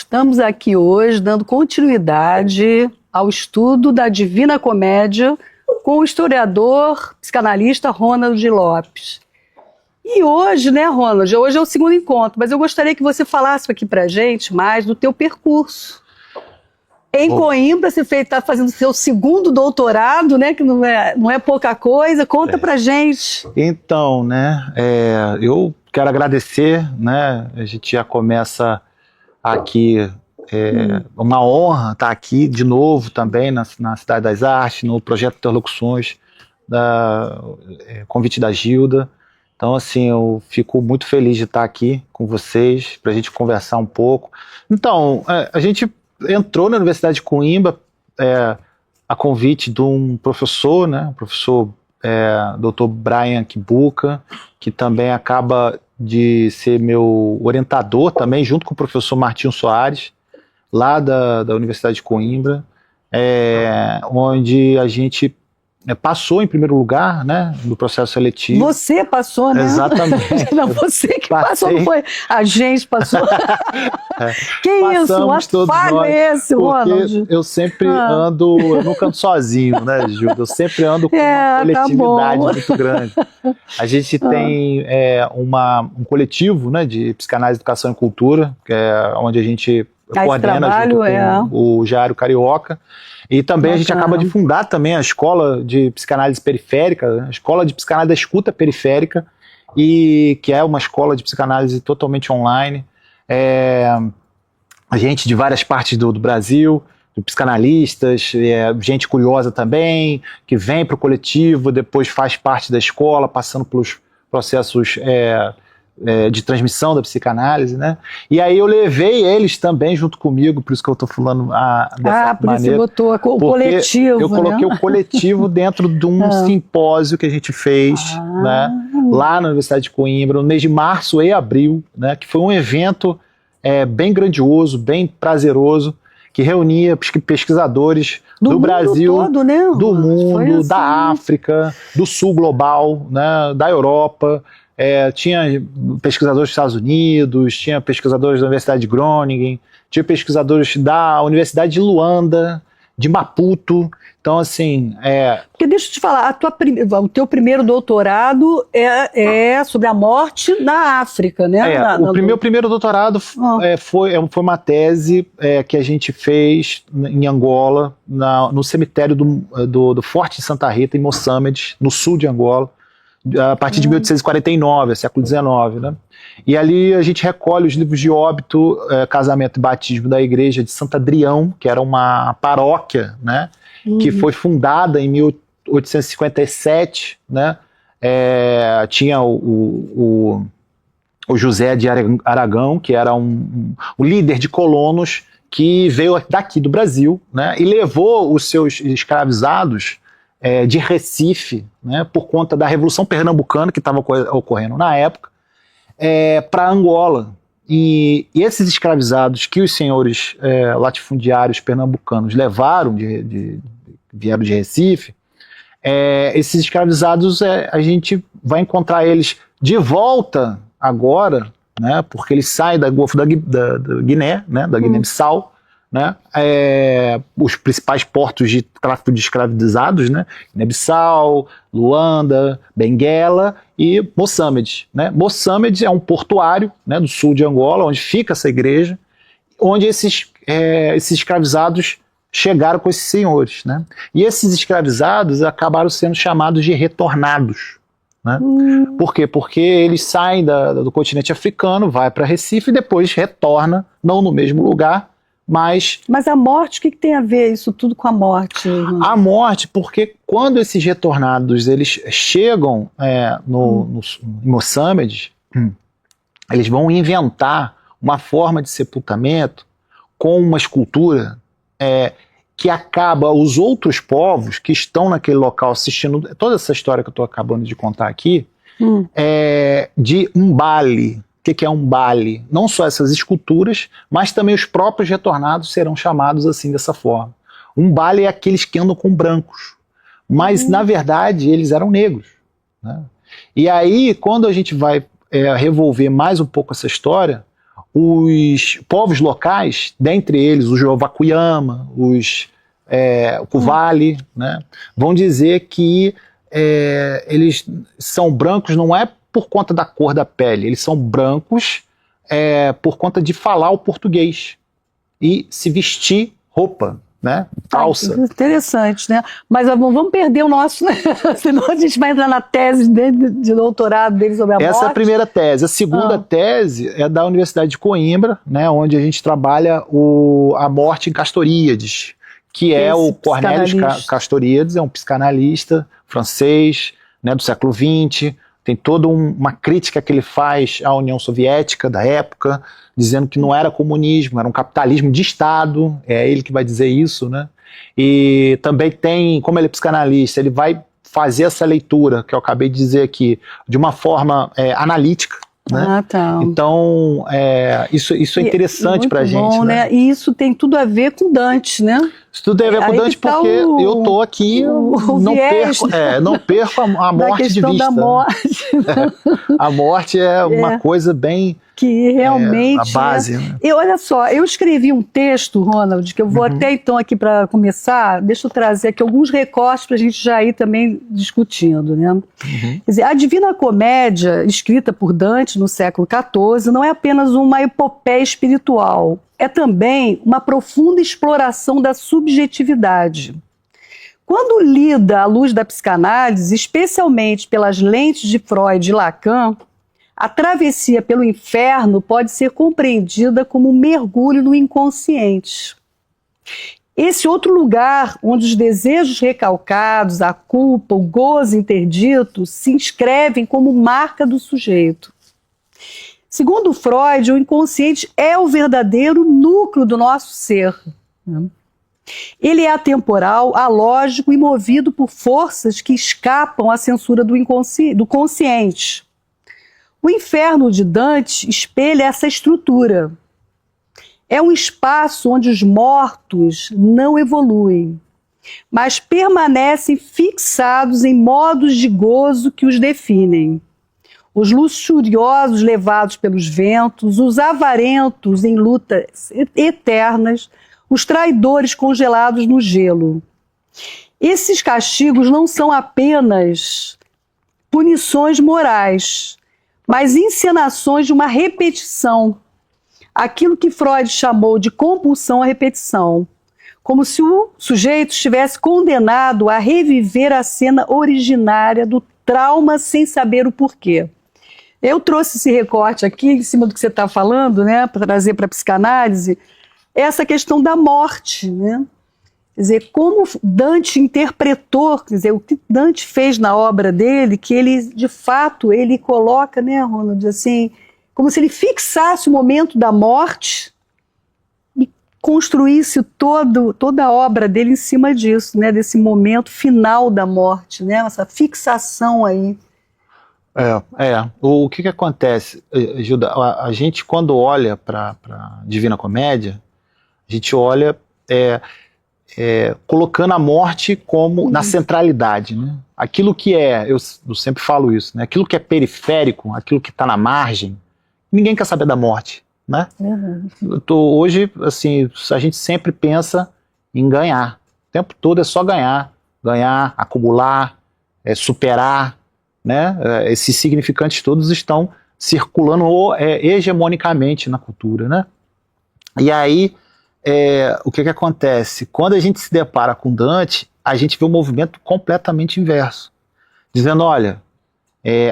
Estamos aqui hoje dando continuidade ao estudo da Divina Comédia com o historiador, psicanalista Ronald Lopes. E hoje, né, Ronald, hoje é o segundo encontro, mas eu gostaria que você falasse aqui pra gente mais do teu percurso. Em Coimbra, você está fazendo seu segundo doutorado, né, que não é pouca coisa. Conta pra gente. Então, né, eu quero agradecer, né, a gente já começa aqui, uma honra estar aqui de novo também na Cidade das Artes, no projeto Interlocuções, convite da Gilda. Então, assim, eu fico muito feliz de estar aqui com vocês, para a gente conversar um pouco. Então, a gente entrou na Universidade de Coimbra a convite de um professor, né, o professor Dr. Brian Kibuka, que também acaba de ser meu orientador também, junto com o professor Martinho Soares, lá da Universidade de Coimbra, onde a gente passou em primeiro lugar, né, no processo seletivo. Você passou, né? Exatamente. Não, você que passou, não foi a gente passou. Que isso? Um afago é esse, Ronald? Eu sempre ando, eu nunca ando sozinho, né, Gilda? Eu sempre ando com uma coletividade muito grande. A gente tem um coletivo, né, de psicanálise, educação e cultura, que é onde a gente coordena junto com o Jairo Carioca. E também a gente acaba de fundar também a Escola de Psicanálise Periférica, a Escola de Psicanálise da Escuta Periférica, e que é uma escola de psicanálise totalmente online. A gente de várias partes do Brasil, psicanalistas, gente curiosa também, que vem para o coletivo, depois faz parte da escola, passando pelos processos de transmissão da psicanálise, né? E aí eu levei eles também junto comigo, por isso que eu estou falando dessa por maneira. Isso você botou o coletivo, eu coloquei o coletivo dentro de um simpósio que a gente fez, né, lá na Universidade de Coimbra, no mês de março e abril, né, que foi um evento bem grandioso, bem prazeroso, que reunia pesquisadores do Brasil, todo, né? do mundo, assim, da África, do sul global, né, da Europa. Tinha pesquisadores dos Estados Unidos, tinha pesquisadores da Universidade de Groningen, tinha pesquisadores da Universidade de Luanda, de Maputo. Então, assim... Porque deixa eu te falar, o teu primeiro doutorado é sobre a morte na África, né? O primeiro doutorado foi uma tese que a gente fez em Angola, no cemitério do Forte de Santa Rita, em Moçambique, no sul de Angola, a partir de 1849, século XIX, né? E ali a gente recolhe os livros de óbito, casamento e batismo da igreja de Santo Adrião, que era uma paróquia, né? Que foi fundada em 1857, né? Tinha o José de Aragão, que era o líder de colonos que veio daqui do Brasil, né? E levou os seus escravizados de Recife, né, por conta da Revolução Pernambucana que estava ocorrendo na época, para Angola. E esses escravizados que os senhores latifundiários pernambucanos levaram, vieram de Recife, esses escravizados a gente vai encontrar eles de volta agora, né, porque eles saem do Golfo da Guiné, né, da Guiné-Bissau, né, os principais portos de tráfico de escravizados, né, Guiné-Bissau, Luanda, Benguela e Moçambique, né. Moçambique é um portuário, né, do sul de Angola, onde fica essa igreja, onde esses escravizados chegaram com esses senhores, né. E esses escravizados acabaram sendo chamados de retornados, né. Por quê? Porque eles saem do continente africano, vai para Recife e depois retorna, não no mesmo lugar, mas a morte, o que tem a ver isso tudo com a morte? A morte, porque quando esses retornados eles chegam em Moçambique, eles vão inventar uma forma de sepultamento com uma escultura que acaba os outros povos que estão naquele local assistindo toda essa história que eu estou acabando de contar aqui, de Umbali. O que é Umbali? Não só essas esculturas, mas também os próprios retornados serão chamados assim, dessa forma. Umbali é aqueles que andam com brancos, mas na verdade eles eram negros, né? E aí, quando a gente vai revolver mais um pouco essa história, os povos locais, dentre eles os Wakuyama, o Kuvali, né, vão dizer que eles são brancos não é por conta da cor da pele, eles são brancos por conta de falar o português e se vestir roupa, né, calça. Interessante, né? Mas vamos perder o nosso, né? Senão a gente vai entrar na tese de doutorado dele sobre a morte. Essa é a primeira tese. A segunda tese é da Universidade de Coimbra, né, onde a gente trabalha a morte em Castoríades, que é o Cornelius Castoríades, é um psicanalista francês, né, do século XX. Tem toda uma crítica que ele faz à União Soviética da época, dizendo que não era comunismo, era um capitalismo de Estado, é ele que vai dizer isso, né? E também tem, como ele é psicanalista, ele vai fazer essa leitura, que eu acabei de dizer aqui, de uma forma analítica, né? Tá. Então, isso é interessante pra gente. Bom, né? E isso tem tudo a ver com Dante, né? Isso tudo tem a ver com Dante porque eu tô aqui, não perco a morte de vista. Da morte. A morte é uma coisa bem... Que realmente... a base. Né? E olha só, eu escrevi um texto, Ronald, que eu vou até então aqui para começar, deixa eu trazer aqui alguns recortes para a gente já ir também discutindo, né? Quer dizer, a Divina Comédia, escrita por Dante no século XIV, não é apenas uma epopeia espiritual, é também uma profunda exploração da subjetividade. Quando lida à luz da psicanálise, especialmente pelas lentes de Freud e Lacan, a travessia pelo inferno pode ser compreendida como um mergulho no inconsciente. Esse outro lugar onde os desejos recalcados, a culpa, o gozo interdito se inscrevem como marca do sujeito. Segundo Freud, o inconsciente é o verdadeiro núcleo do nosso ser. Ele é atemporal, alógico e movido por forças que escapam à censura do consciente. O inferno de Dante espelha essa estrutura. É um espaço onde os mortos não evoluem, mas permanecem fixados em modos de gozo que os definem. Os luxuriosos levados pelos ventos, os avarentos em lutas eternas, os traidores congelados no gelo. Esses castigos não são apenas punições morais, mas encenações de uma repetição, aquilo que Freud chamou de compulsão à repetição, como se o sujeito estivesse condenado a reviver a cena originária do trauma sem saber o porquê. Eu trouxe esse recorte aqui, em cima do que você está falando, né, para trazer para a psicanálise, essa questão da morte, né? Quer dizer, como Dante interpretou, quer dizer, o que Dante fez na obra dele, que ele, de fato, ele coloca, né, Ronald, assim, como se ele fixasse o momento da morte e construísse toda a obra dele em cima disso, né, desse momento final da morte, né, essa fixação aí. O que acontece, Gilda, a gente quando olha para a Divina Comédia, a gente olha... colocando a morte como na centralidade, né? Aquilo que eu sempre falo isso, né? Aquilo que é periférico, aquilo que está na margem, ninguém quer saber da morte, né? Hoje, assim, a gente sempre pensa em ganhar, o tempo todo é só ganhar, acumular, superar, né? Esses significantes todos estão circulando hegemonicamente na cultura, né? E aí o que acontece? Quando a gente se depara com Dante, a gente vê um movimento completamente inverso, dizendo, olha,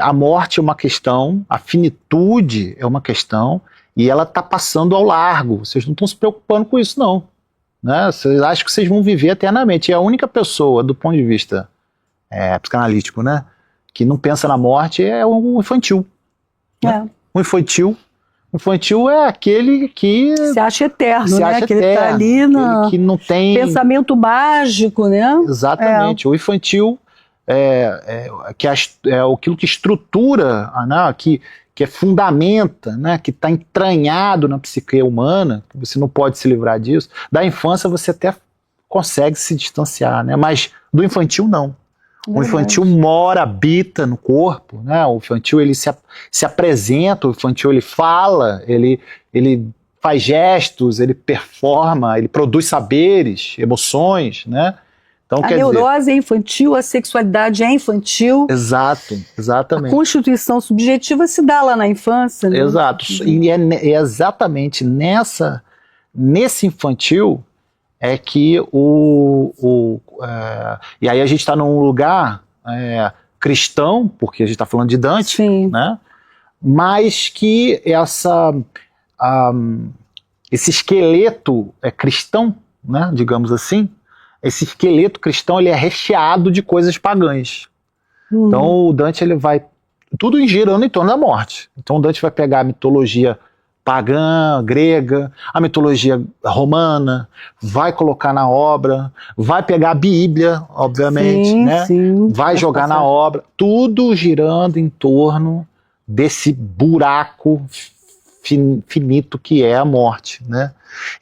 a morte é uma questão, a finitude é uma questão, e ela está passando ao largo, vocês não estão se preocupando com isso não, né? Vocês acham que vocês vão viver eternamente, e a única pessoa, do ponto de vista psicanalítico, né, que não pensa na morte é o infantil. Né? O infantil é aquele que... se acha eterno, né? Que ele está ali no que não tem... pensamento mágico, né? Exatamente. O infantil aquilo que estrutura, né? que fundamenta, né? Que está entranhado na psique humana, que você não pode se livrar disso. Da infância você até consegue se distanciar, né? Mas do infantil não. O infantil mora, habita no corpo, né? O infantil ele se apresenta, o infantil ele fala, ele faz gestos, ele performa, ele produz saberes, emoções, né? Então, a neurose é infantil, a sexualidade é infantil. Exato, exatamente. A constituição subjetiva se dá lá na infância, né? Exato. E é exatamente nesse infantil é que e aí a gente está num lugar cristão, porque a gente está falando de Dante, Sim. né? Mas que esse esqueleto cristão, né, digamos assim, esse esqueleto cristão ele é recheado de coisas pagãs. Então o Dante ele vai tudo girando em torno da morte. Então o Dante vai pegar a mitologia pagã, grega, a mitologia romana, vai colocar na obra, vai pegar a Bíblia, obviamente, sim, né? Sim, vai jogar na obra, tudo girando em torno desse buraco finito que é a morte, né?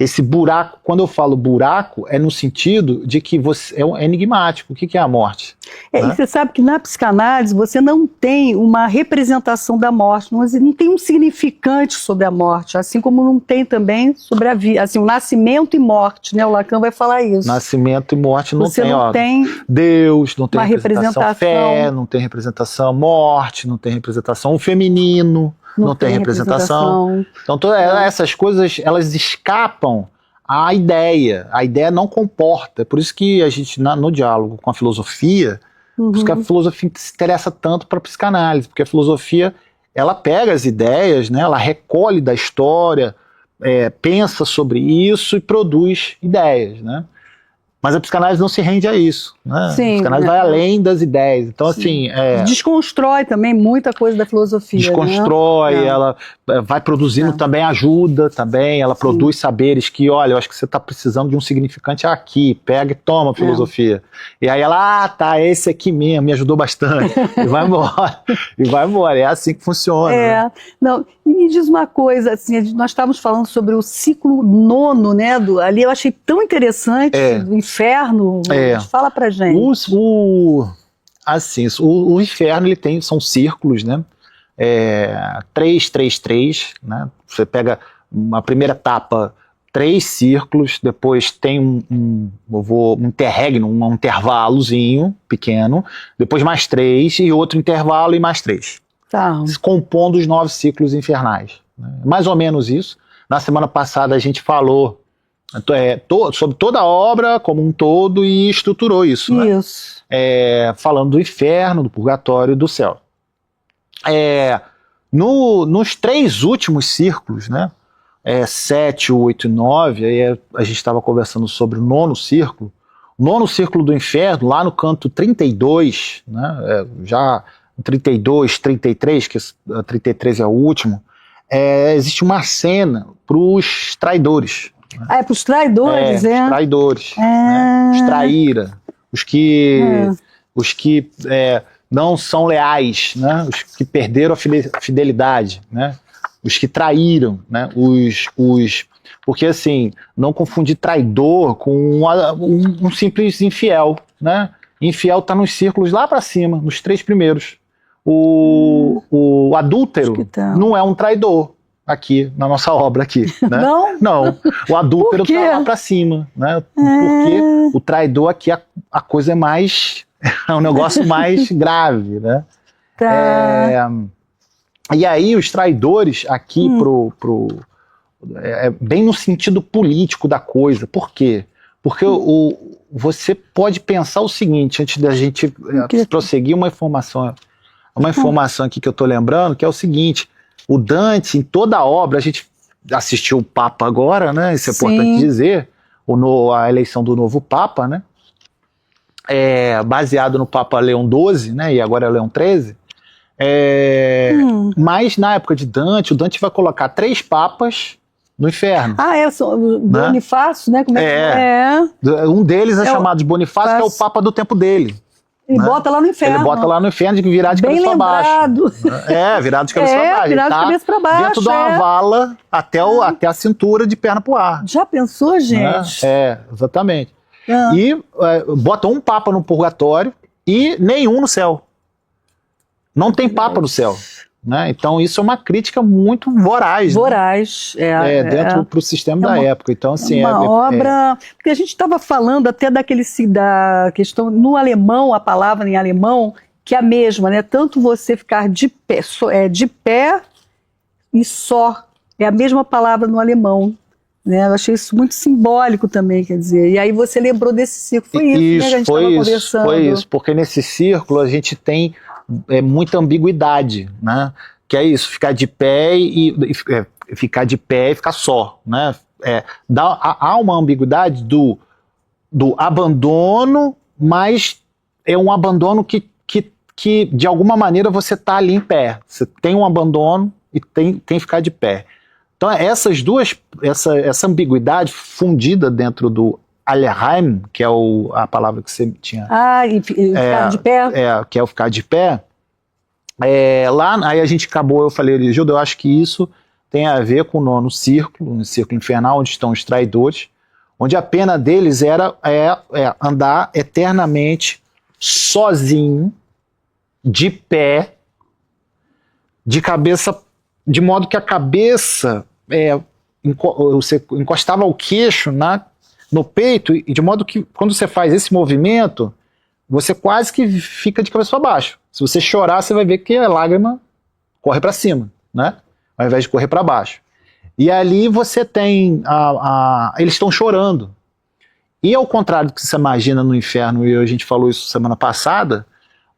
Esse buraco, quando eu falo buraco, é no sentido de que você é enigmático. O que é a morte? E você sabe que na psicanálise você não tem uma representação da morte, não tem um significante sobre a morte, assim como não tem também sobre a vida, assim, o nascimento e morte, né? O Lacan vai falar isso. Nascimento e morte não você tem, não tem Deus, não tem uma representação, fé, não tem representação, morte, não tem representação, o feminino. Não tem representação. Então todas essas coisas elas escapam à ideia. A ideia não comporta. Por isso que a gente, no diálogo com a filosofia, por isso que a filosofia se interessa tanto para a psicanálise, porque a filosofia ela pega as ideias, né, ela recolhe da história, pensa sobre isso e produz ideias, né? Mas a psicanálise não se rende a isso, né? Sim, a psicanálise vai além das ideias. Então, sim. assim... desconstrói também muita coisa da filosofia. Desconstrói, né? Ela vai produzindo também ajuda, também, ela produz saberes que, olha, eu acho que você está precisando de um significante aqui, pega e toma a filosofia. E aí ela, tá, esse aqui mesmo, me ajudou bastante. E vai embora, e vai embora. É assim que funciona. Né? Não, e me diz uma coisa, assim, nós estávamos falando sobre o ciclo nono, né, ali eu achei tão interessante, do inferno, fala pra gente. O inferno, ele tem, são círculos, né, 3, 3, 3, né, você pega uma primeira etapa, 3 círculos, depois tem um interregno, um intervalozinho pequeno, depois mais 3 e outro intervalo e mais 3. Tá. Compondo os 9 ciclos infernais. Né? Mais ou menos isso. Na semana passada a gente falou sobre toda a obra como um todo e estruturou isso. Isso. Né? Falando do inferno, do purgatório e do céu. Nos 3 últimos círculos, né? 7, 8 e 9, aí a gente estava conversando sobre o 9º círculo. O 9º círculo do inferno, lá no canto 32, né? Já 32, 33, que 33 é o último, existe uma cena para os traidores. Né? Para os traidores, Os traidores. Né? Os traíra, os que não são leais, né? Os que perderam a fidelidade, né? Os que traíram, né? Porque assim, não confundir traidor com um simples infiel, né? Infiel está nos círculos lá para cima, nos 3 primeiros. O adúltero não é um traidor aqui, na nossa obra aqui. Né? Não, o adúltero está lá para cima. Né? Porque o traidor aqui, a coisa é mais... é um negócio mais grave. Né? E aí os traidores aqui bem no sentido político da coisa. Por quê? Porque você pode pensar o seguinte, antes da gente prosseguir uma informação aqui que eu estou lembrando, que é o seguinte: o Dante, em toda a obra, a gente assistiu o Papa agora, né? Isso é importante dizer, a eleição do novo Papa, né? Baseado no Papa Leão XII, né? E agora é Leão XIII. Mas na época de Dante, o Dante vai colocar 3 papas no inferno. Bonifácio, né? Como Um deles é chamado de Bonifácio, que é o Papa do tempo dele. Ele bota lá no inferno. Ele bota lá no inferno de virar de cabeça para baixo. Virado de cabeça para baixo. Virado de cabeça para baixo. Dentro de uma vala até a cintura de perna pro ar. Já pensou, gente? Exatamente. E bota um papa no purgatório e nenhum no céu. Não tem Papa no céu. Né? Então isso é uma crítica muito voraz. Voraz. Né? Dentro pro sistema da época. Então, assim, uma obra... Porque a gente estava falando até da questão, no alemão, a palavra em alemão, que é a mesma, né? Tanto você ficar de pé e só. É a mesma palavra no alemão. Né? Eu achei isso muito simbólico também, quer dizer. E aí você lembrou desse círculo. Foi isso, né, que a gente estava conversando. Foi isso, porque nesse círculo a gente tem muita ambiguidade, né? Que é isso, ficar de pé e ficar só, né? Há uma ambiguidade do abandono, mas é um abandono que de alguma maneira você está ali em pé. Você tem um abandono e tem que ficar de pé. Então essa ambiguidade fundida dentro do Allerheim, que é a palavra que você tinha... e ficar de pé? Que é o ficar de pé. Lá, aí a gente acabou, eu falei, Gilda, eu acho que isso tem a ver com o nono círculo, no círculo infernal, onde estão os traidores, onde a pena deles era andar eternamente sozinho, de pé, de cabeça, de modo que a cabeça você encostava o queixo no peito, e de modo que quando você faz esse movimento, você quase que fica de cabeça para baixo. Se você chorar, você vai ver que a lágrima corre para cima, né? Ao invés de correr para baixo. E ali você tem eles estão chorando. E ao contrário do que você imagina no inferno, e a gente falou isso semana passada,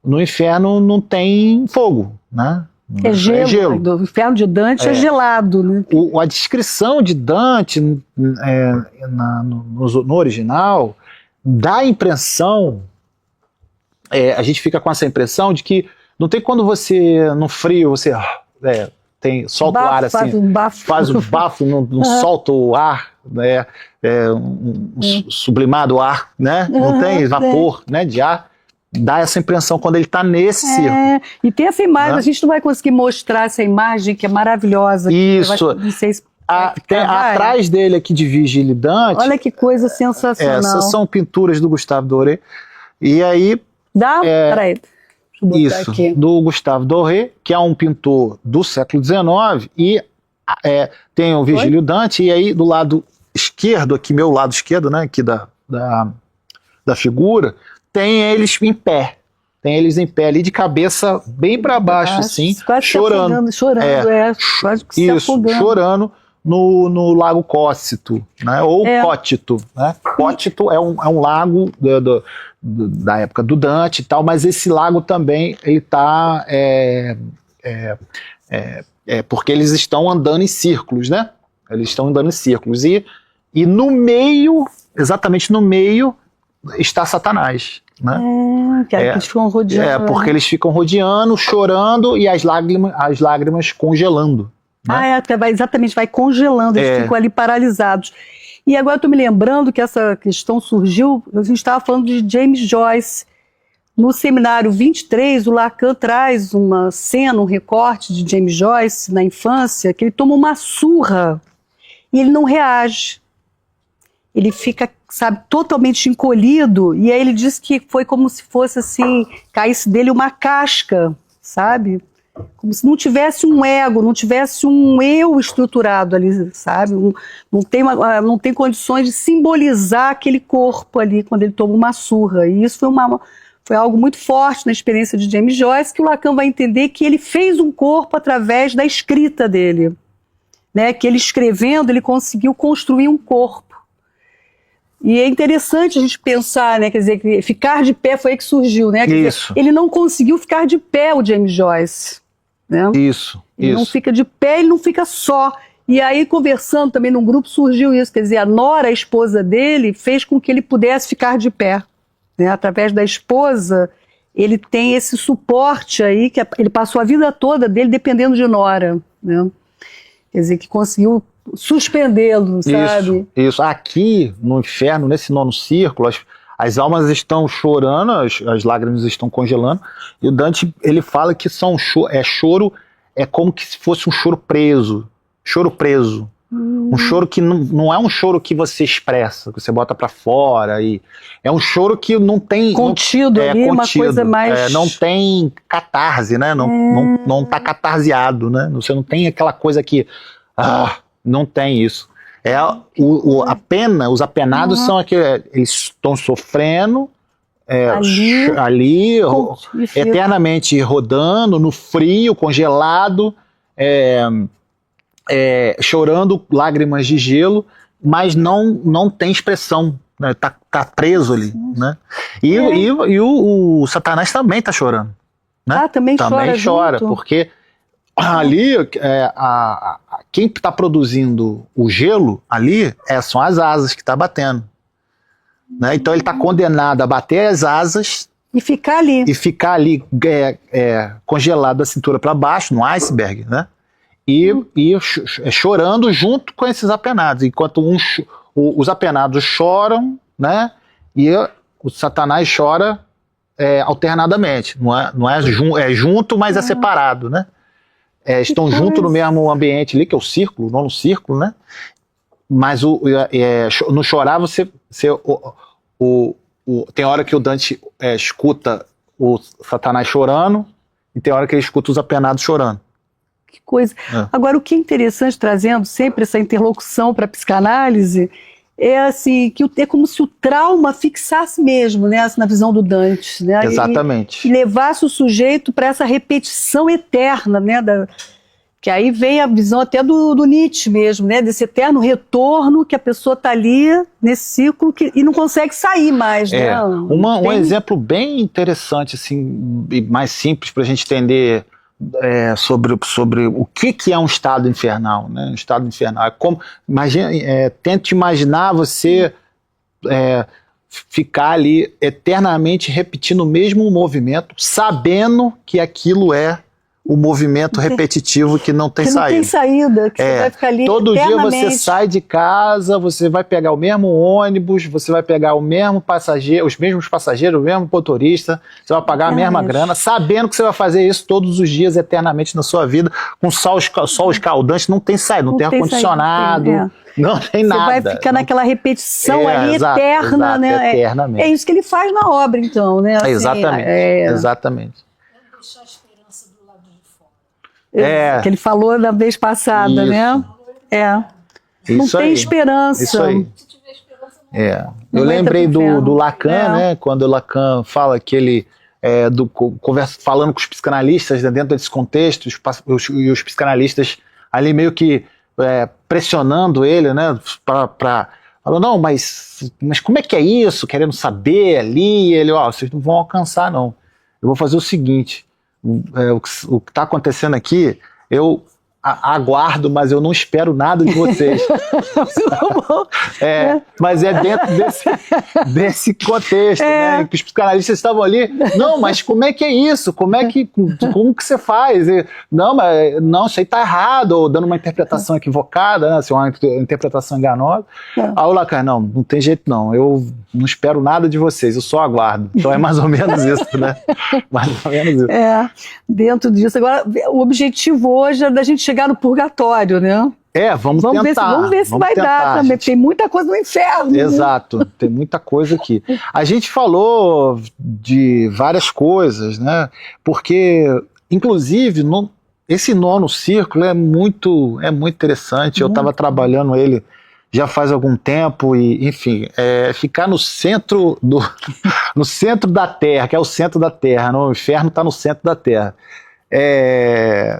no inferno não tem fogo, né? É gelo. O inferno de Dante é gelado. Né? A descrição de Dante no original dá a impressão, a gente fica com essa impressão de que não tem quando você, no frio, você solta o ar assim, faz um bafo, não solta o ar, né? Sublimado o ar, né? Não tem vapor, né, de ar. Dá essa impressão quando ele está nesse círculo. E tem essa imagem, né? A gente não vai conseguir mostrar essa imagem que é maravilhosa. Isso. Atrás dele aqui de Virgílio e Dante. Olha que coisa sensacional. Essas são pinturas do Gustave Doré. E aí... Peraí. Deixa eu botar aqui. Do Gustave Doré, que é um pintor do século XIX, e tem o Virgílio e Dante, e aí do lado esquerdo, aqui meu lado esquerdo, né, aqui da figura, tem eles em pé. Tem eles em pé ali, de cabeça bem para baixo, assim, chorando. Quase que se afogando. Chorando no Lago Cócito, né? Ou Cótito. Né? Cótito é um lago da época do Dante e tal, mas esse lago também ele está... porque eles estão andando em círculos, né? Eles estão andando em círculos. E no meio, exatamente no meio, está Satanás. Né? Eles ficam rodeando. Porque eles ficam rodeando, chorando e as lágrimas congelando. Né? Exatamente, vai congelando, eles ficam ali paralisados. E agora eu estou me lembrando que essa questão surgiu, a gente estava falando de James Joyce. No seminário 23, o Lacan traz uma cena, um recorte de James Joyce na infância, que ele toma uma surra e ele não reage. Ele fica, totalmente encolhido, e aí ele diz que foi como se fosse assim, caísse dele uma casca, sabe? Como se não tivesse um ego, não tivesse um eu estruturado ali, sabe? Não tem condições de simbolizar aquele corpo ali quando ele toma uma surra. E isso foi algo muito forte na experiência de James Joyce, que o Lacan vai entender que ele fez um corpo através da escrita dele. Né? Que ele escrevendo, ele conseguiu construir um corpo. E é interessante a gente pensar, né, quer dizer, que ficar de pé foi aí que surgiu, né? Quer dizer, ele não conseguiu ficar de pé, o James Joyce. Né? Ele não fica de pé, ele não fica só. E aí, conversando também num grupo, surgiu isso, quer dizer, a Nora, a esposa dele, fez com que ele pudesse ficar de pé. Né? Através da esposa, ele tem esse suporte aí, que ele passou a vida toda dele dependendo de Nora. Né? Quer dizer, que conseguiu suspendê-lo, sabe? Isso. Aqui no inferno, nesse nono círculo, as almas estão chorando, as lágrimas estão congelando, e o Dante, ele fala que choro, é como que se fosse um choro preso, Um choro que não é um choro que você expressa, que você bota pra fora. É um choro que não tem... Contido ali, uma coisa mais... não tem catarse, né? Não tá catarseado, né? Você não tem aquela coisa que... não tem isso. A pena, os apenados são aqueles... Eles estão sofrendo... ali eternamente rodando, no frio, congelado... chorando lágrimas de gelo, mas não tem expressão, né? Tá preso ali, né? E o Satanás também tá chorando, né? Também chora junto. Porque ali quem está produzindo o gelo ali são as asas que tá batendo, né? Então ele tá condenado a bater as asas e ficar ali congelado da cintura para baixo, no iceberg, né? E chorando junto com esses apenados, enquanto os apenados choram, né? E o Satanás chora alternadamente, não é junto, mas é separado, né? Estão juntos no mesmo ambiente ali, que é o círculo, não no círculo, né? Mas no chorar tem hora que o Dante escuta o Satanás chorando e tem hora que ele escuta os apenados chorando. Que coisa. Agora, o que é interessante, trazendo sempre essa interlocução para a psicanálise, é assim, que é como se o trauma fixasse mesmo, né, na visão do Dante, né? Exatamente. E levasse o sujeito para essa repetição eterna, né, que aí vem a visão até do Nietzsche mesmo, né, desse eterno retorno que a pessoa está ali nesse ciclo e não consegue sair mais. Né? Um exemplo bem interessante, assim, e mais simples para a gente entender sobre o que é um estado infernal, né? Um estado infernal. Tente imaginar você ficar ali eternamente repetindo o mesmo movimento, sabendo que aquilo é o movimento repetitivo que não tem saída. Não tem saída, que você vai ficar ali todo eternamente. dia você sai de casa, você vai pegar o mesmo ônibus, você vai pegar o mesmo passageiro, os mesmos passageiros, o mesmo motorista, você vai pagar a mesma grana, sabendo que você vai fazer isso todos os dias eternamente na sua vida, com sol escaldante, não tem saída, não tem ar-condicionado, não tem nada. Você vai ficar naquela repetição ali eterna, né? Eternamente. É isso que ele faz na obra, então, né? Assim, exatamente. Que ele falou da vez passada, né? Não tem esperança. Isso aí. Eu lembrei do Lacan, né? Quando o Lacan fala que ele falando com os psicanalistas, né, dentro desse contexto, os psicanalistas ali meio que pressionando ele, né? Falou, não, mas como é que é isso? Querendo saber ali. E ele, vocês não vão alcançar, não. Eu vou fazer o seguinte. O que está acontecendo aqui, eu aguardo, mas eu não espero nada de vocês. Mas é dentro desse contexto, né, que os psicanalistas estavam ali. Não, mas como é que é isso? Como que você faz? Não, isso aí está errado, ou dando uma interpretação equivocada, né, assim, uma interpretação enganosa. Aí o Lacan, não tem jeito não, eu não espero nada de vocês, eu só aguardo. Então é mais ou menos isso, né? Mais ou menos isso. Dentro disso. Agora, o objetivo hoje é da gente chegar no purgatório, né? Vamos tentar. Vamos ver se vai dar também. Tem muita coisa no inferno. Exato, né? Tem muita coisa aqui. A gente falou de várias coisas, né? Porque, inclusive, esse nono círculo é muito interessante. Eu estava trabalhando ele já faz algum tempo e, enfim, ficar no centro no centro da Terra, que é o centro da Terra, o inferno está no centro da Terra.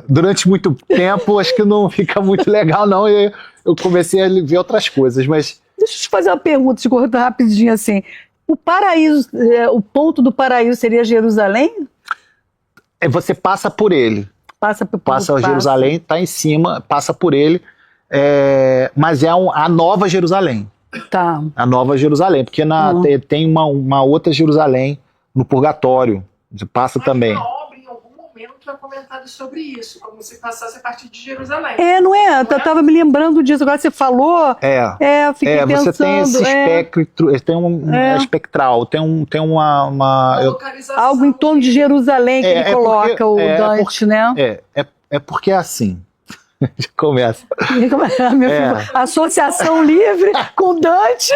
Durante muito tempo, acho que não fica muito legal, não, e eu comecei a ver outras coisas, mas... Deixa eu te fazer uma pergunta, te cortar rapidinho assim. O paraíso, o ponto do paraíso seria Jerusalém? Você passa por ele. Passa Jerusalém, está em cima, passa por ele. Mas é a Nova Jerusalém. Tá. A Nova Jerusalém, porque tem uma outra Jerusalém no Purgatório. Você passa também. Na obra, em algum momento, é comentado sobre isso, como se passasse a partir de Jerusalém. Não é? Eu estava me lembrando disso. Agora você falou. Fiquei pensando. Você tem esse espectro, tem espectral, tem uma localização. Algo em torno de Jerusalém que ele coloca o Dante, né? É porque é assim. Já começa. Associação livre com Dante.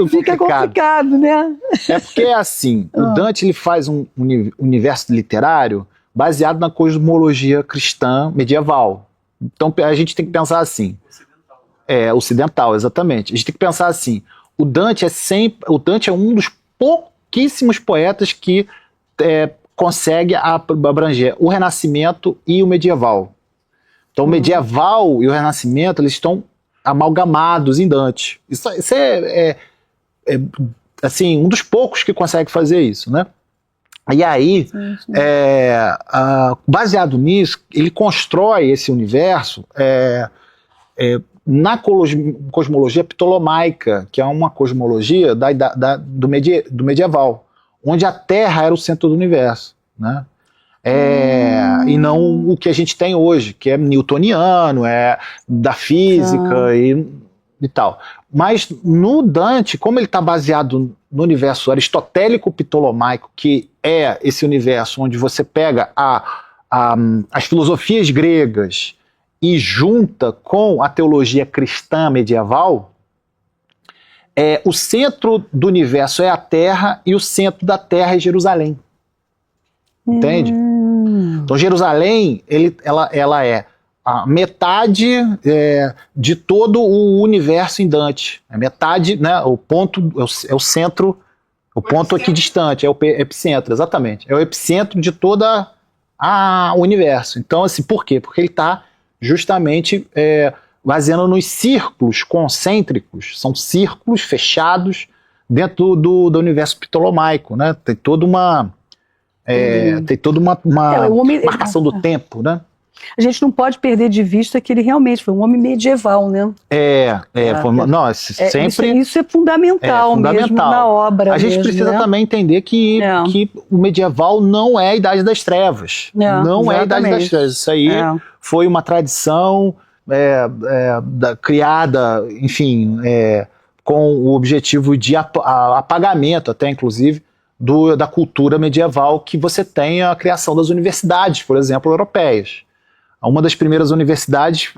Fica complicado, né? É porque é assim, o Dante ele faz um universo literário baseado na cosmologia cristã medieval. Então a gente tem que pensar assim. Ocidental, exatamente. A gente tem que pensar assim, o Dante é um dos pouquíssimos poetas que consegue abranger o Renascimento e o medieval. Então o medieval e o Renascimento eles estão amalgamados em Dante. Isso é assim, um dos poucos que consegue fazer isso, né? E aí, baseado nisso, ele constrói esse universo na cosmologia ptolomaica, que é uma cosmologia do medieval, onde a Terra era o centro do universo, né? E não o que a gente tem hoje, que é newtoniano, da física e tal. Mas no Dante, como ele está baseado no universo aristotélico ptolomaico, que é esse universo onde você pega as filosofias gregas e junta com a teologia cristã medieval, o centro do universo é a Terra e o centro da Terra é Jerusalém. Entende? Então Jerusalém, ela é a metade de todo o universo em Dante. É metade, né? O ponto é o centro, o ponto aqui distante, é o epicentro, exatamente. É o epicentro de todo o universo. Então, assim, por quê? Porque ele está justamente baseando nos círculos concêntricos, são círculos fechados dentro do universo ptolomaico, né? Tem toda uma marcação do tempo, né? A gente não pode perder de vista que ele realmente foi um homem medieval, né? Sempre... Isso é fundamental, mesmo na obra. A gente precisa também entender que o medieval não é a Idade das Trevas. Não é a Idade das Trevas. Isso aí foi uma tradição criada, enfim, com o objetivo de apagamento, até inclusive, da cultura medieval, que você tem a criação das universidades, por exemplo, europeias. Uma das primeiras universidades,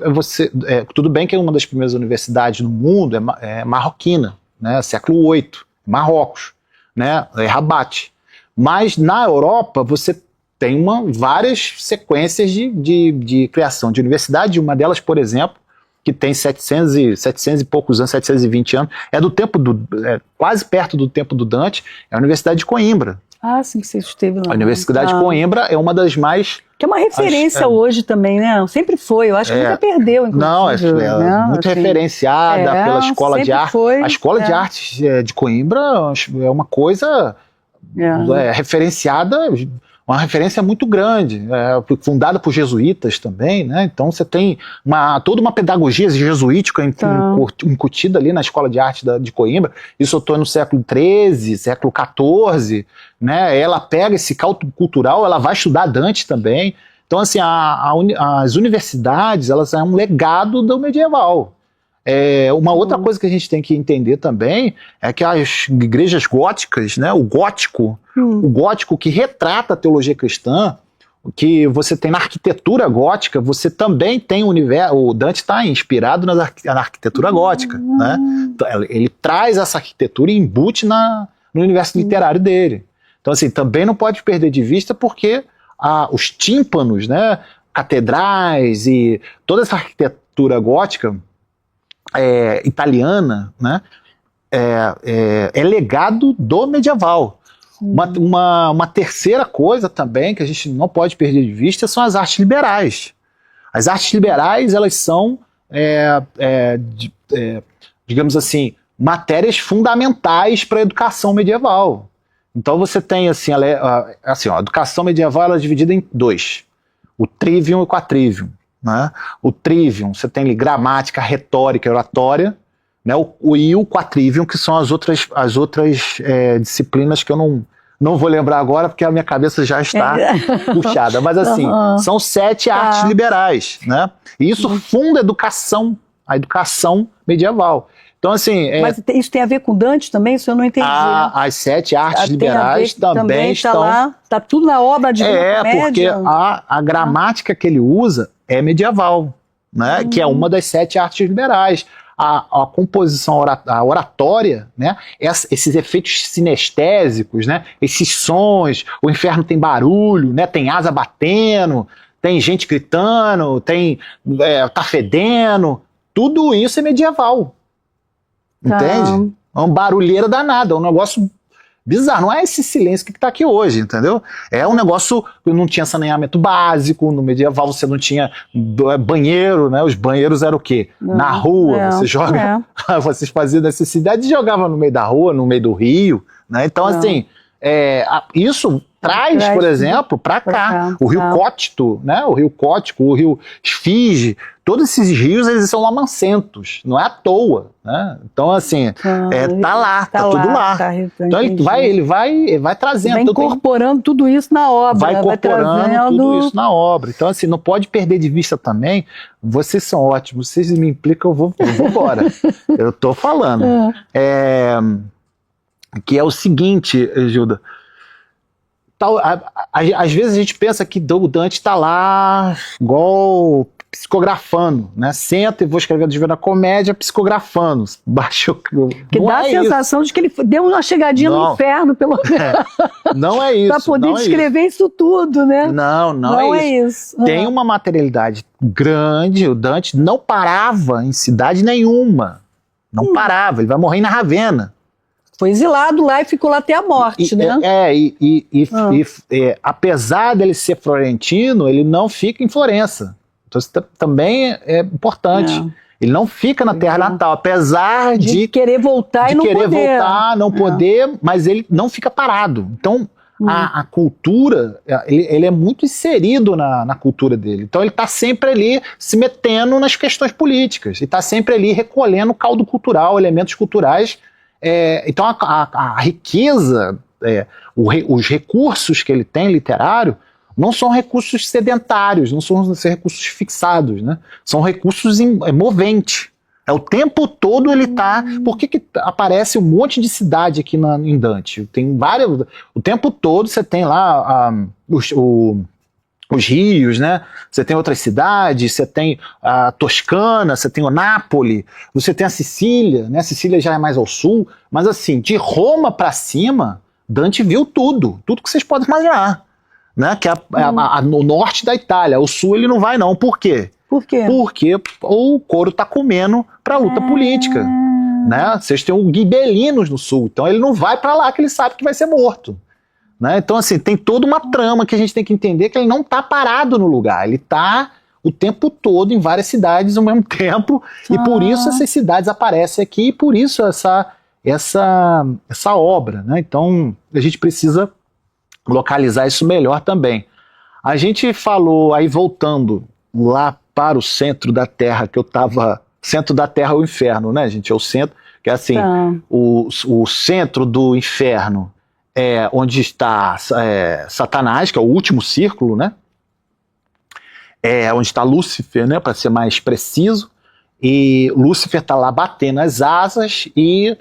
tudo bem que uma das primeiras universidades no mundo é marroquina, né, século VIII, Marrocos, né, Rabat. Mas na Europa você tem várias sequências de criação de universidade, uma delas, por exemplo, que tem 700 e poucos anos, 720 anos, quase perto do tempo do Dante, é a Universidade de Coimbra. Ah, sim, que você esteve lá. A Universidade de Coimbra é uma das mais... Que é uma referência hoje também, né? Sempre foi, eu acho que nunca perdeu, inclusive. Não, muito referenciada pela Escola de Arte. A Escola de Artes de Coimbra é uma coisa referenciada, uma referência muito grande, fundada por jesuítas também, né? Então você tem toda uma pedagogia jesuítica incutida ali na Escola de Arte de Coimbra. Isso eu estou no século XIII, século XIV, né? Ela pega esse caldo cultural, ela vai estudar Dante também. Então, assim, as universidades, elas são um legado do medieval. Uma outra coisa que a gente tem que entender também é que as igrejas góticas, né, o gótico que retrata a teologia cristã, que você tem na arquitetura gótica, você também tem o Dante está inspirado na arquitetura gótica, né? Ele traz essa arquitetura e embute no universo literário dele. Então, assim, também não pode perder de vista porque os tímpanos, né, catedrais e toda essa arquitetura gótica italiana, né, é legado do medieval. Uma terceira coisa também que a gente não pode perder de vista são as artes liberais. As artes liberais, elas são, digamos assim, matérias fundamentais para a educação medieval. Então você tem assim, a educação medieval ela é dividida em dois, o trivium e o quatrivium. Né? O trivium, você tem ali gramática, retórica e oratória, né? E o quatrivium, que são as outras disciplinas que eu não vou lembrar agora, porque a minha cabeça já está puxada. Mas assim, são 7 artes liberais, né? E isso funda a educação medieval. Então, assim... Mas isso tem a ver com Dante também? Isso eu não entendi. As 7 artes liberais também estão... Está tudo na obra de porque a gramática que ele usa é medieval, né? Que é uma das 7 artes liberais. A composição, a oratória, né? Esses efeitos sinestésicos, né? Esses sons, o inferno tem barulho, né? Tem asa batendo, tem gente gritando, tá fedendo, tudo isso é medieval, entende? É uma barulheira danada, é um negócio bizarro, não é esse silêncio que está aqui hoje, entendeu? É um negócio que não tinha saneamento básico, no medieval você não tinha banheiro, né? Os banheiros eram o quê? Na rua, você joga, vocês faziam necessidade e jogavam no meio da rua, no meio do rio, né? Então, assim, isso traz, por exemplo, para cá, o rio Cótito, né? O rio Cótico, o rio Esfinge, todos esses rios, eles são lamancentos, não é à toa, né? Então, assim, tá lá, tá tudo lá. Então ele vai trazendo. Vai incorporando tudo isso na obra. Vai incorporando tudo isso na obra. Então, assim, não pode perder de vista também, vocês são ótimos, vocês me implicam, eu vou embora. Eu tô falando. Que é o seguinte, Gilda, às vezes a gente pensa que o Dante está lá igual psicografando, né? Senta e vou escrever a Divina Comédia psicografando. Baixou. Que dá a sensação de que ele deu uma chegadinha no inferno, pelo menos. Não é isso. Para poder descrever isso tudo, né? Não é isso. Tem uma materialidade grande, o Dante não parava em cidade nenhuma. Não parava, ele vai morrer na Ravenna. Foi exilado lá e ficou lá até a morte, né? Apesar dele ser florentino, ele não fica em Florença. Então isso também é importante. Ele não fica na terra natal, apesar de querer voltar e não poder. Mas ele não fica parado. Então a cultura, ele é muito inserido na cultura dele. Então ele está sempre ali se metendo nas questões políticas. E está sempre ali recolhendo caldo cultural, elementos culturais. Então a riqueza, os recursos que ele tem literário não são recursos sedentários, não são recursos fixados, né? São recursos moventes. O tempo todo ele está... Por que aparece um monte de cidade aqui em Dante? Tem várias... O tempo todo você tem lá os rios, né? Você tem outras cidades, você tem a Toscana, você tem o Nápoles, você tem a Sicília, né? A Sicília já é mais ao sul, mas assim, de Roma para cima, Dante viu tudo que vocês podem imaginar, né? Que no norte da Itália, o sul ele não vai não, por quê? Por quê? Porque o couro tá comendo para luta política, né? Vocês têm o Ghibellinos no sul, então ele não vai para lá que ele sabe que vai ser morto. Né? Então, assim, tem toda uma trama que a gente tem que entender que ele não está parado no lugar, ele está o tempo todo em várias cidades ao mesmo tempo, e por isso essas cidades aparecem aqui, e por isso essa obra. Né? Então, a gente precisa localizar isso melhor também. A gente falou, aí voltando lá para o centro da Terra, que eu estava... Centro da Terra é o inferno, né, gente? É o centro, que é assim, o centro do inferno é onde está Satanás, que é o último círculo, né? Onde está Lúcifer, né? Para ser mais preciso. E Lúcifer está lá batendo as asas e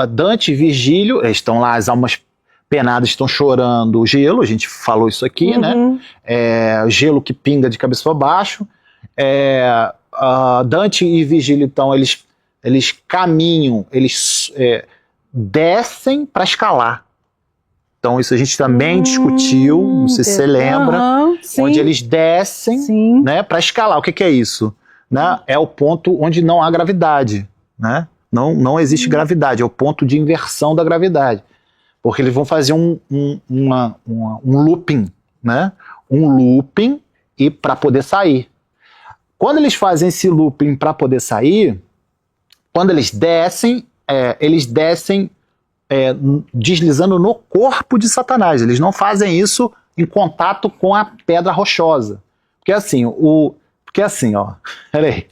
Dante e Virgílio estão lá, as almas penadas estão chorando o gelo, a gente falou isso aqui, né? Gelo que pinga de cabeça para baixo. Dante e Virgílio, então, eles caminham, eles descem para escalar. Então isso a gente também discutiu, não sei se você lembra, onde eles descem, né, para escalar. O que é isso? Né? É o ponto onde não há gravidade, né? Não existe gravidade, é o ponto de inversão da gravidade. Porque eles vão fazer um looping, né? Um looping e para poder sair. Quando eles fazem esse looping para poder sair, quando eles descem deslizando no corpo de Satanás. Eles não fazem isso em contato com a pedra rochosa. Porque assim, ó, peraí.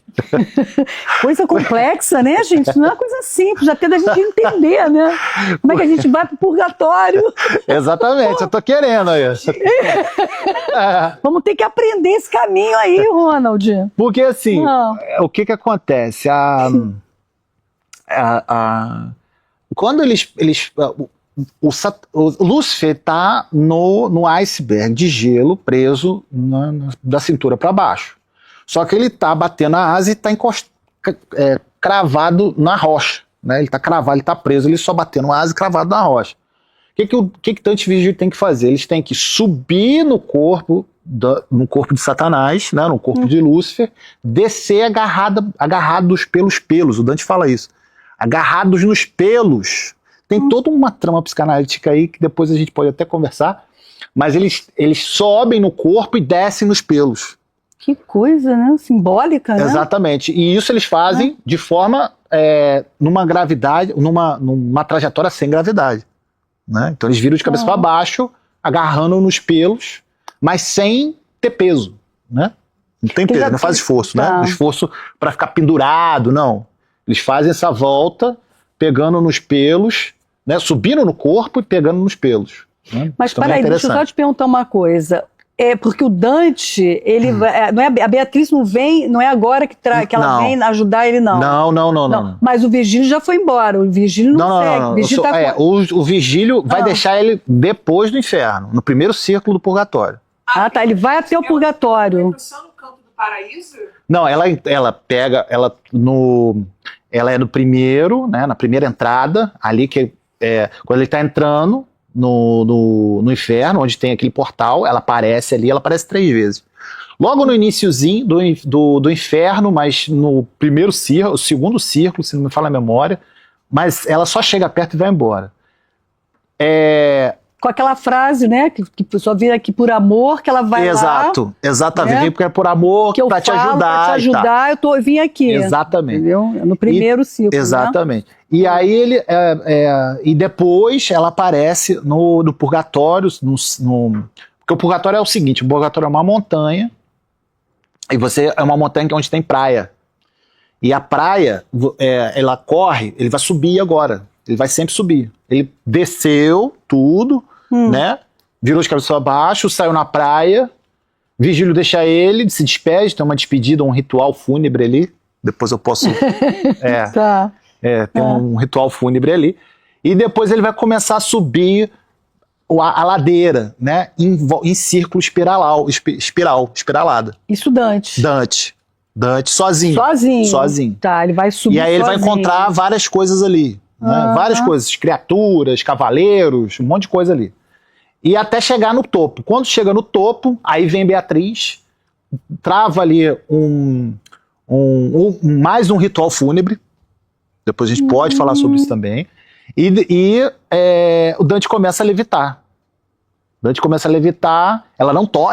Coisa complexa, né, gente? Não é uma coisa simples, até da gente entender, né? Como é que a gente vai pro purgatório? Exatamente, eu tô querendo aí. Vamos ter que aprender esse caminho aí, Ronald. Porque assim, o que acontece? Quando o Lúcifer está no iceberg de gelo preso da cintura para baixo. Só que ele está batendo a asa e está cravado na rocha. Né? Ele está cravado, ele está preso, ele só batendo a asa e cravado na rocha. O que tantos vigílios têm que fazer? Eles têm que subir no corpo de Satanás, né? No corpo de Lúcifer, descer agarrados pelos pelos. O Dante fala isso. Agarrados nos pelos. Tem toda uma trama psicanalítica aí que depois a gente pode até conversar, mas eles sobem no corpo e descem nos pelos. Que coisa, né? Simbólica, né? Exatamente. E isso eles fazem de forma, numa gravidade, numa trajetória sem gravidade. Né? Então eles viram de cabeça para baixo, agarrando nos pelos, mas sem ter peso. Né? Não tem peso, não faz esforço. Né? Esforço para ficar pendurado, não. Eles fazem essa volta, pegando nos pelos, né? Subindo no corpo e pegando nos pelos. Né? Mas peraí, deixa eu só te perguntar uma coisa. É porque o Dante, ele não é, a Beatriz não vem, não é agora que ela vem ajudar ele, não. Não. Mas o Virgílio já foi embora, o Virgílio não segue. O Virgílio vai deixar ele depois do inferno, no primeiro círculo do purgatório. Ah, tá, ele vai até o purgatório. Só no campo do paraíso? Não, ela pega, ela é no primeiro, né, na primeira entrada, ali que quando ele está entrando no inferno, onde tem aquele portal, ela aparece ali, ela aparece 3 vezes. Logo no iniciozinho do inferno, mas no primeiro círculo, o segundo círculo, se não me falha a memória, mas ela só chega perto e vai embora. Com aquela frase, né, que só vira aqui por amor, que ela vai lá. Exatamente, vem porque é por amor, para te ajudar. Eu vim aqui. Exatamente. Entendeu? No primeiro ciclo. Exatamente. Né? E aí e depois ela aparece no purgatório, porque o purgatório é o seguinte, o purgatório é uma montanha, e é uma montanha onde tem praia. E a praia, ela corre, ele vai subir agora, ele vai sempre subir. Ele desceu tudo, né? Virou de cabeça para baixo, saiu na praia, Virgílio deixa ele, se despede, tem uma despedida, um ritual fúnebre ali, depois eu posso... Tá. Tem um ritual fúnebre ali. E depois ele vai começar a subir a ladeira, né? Em círculo espiralada. Isso Dante. Dante sozinho. Sozinho. Tá, ele vai subir. E aí ele vai encontrar várias coisas ali. Né? Várias coisas. Criaturas, cavaleiros, um monte de coisa ali. E até chegar no topo. Quando chega no topo, aí vem Beatriz, trava ali mais um ritual fúnebre. Depois a gente pode falar sobre isso também. E o Dante começa a levitar.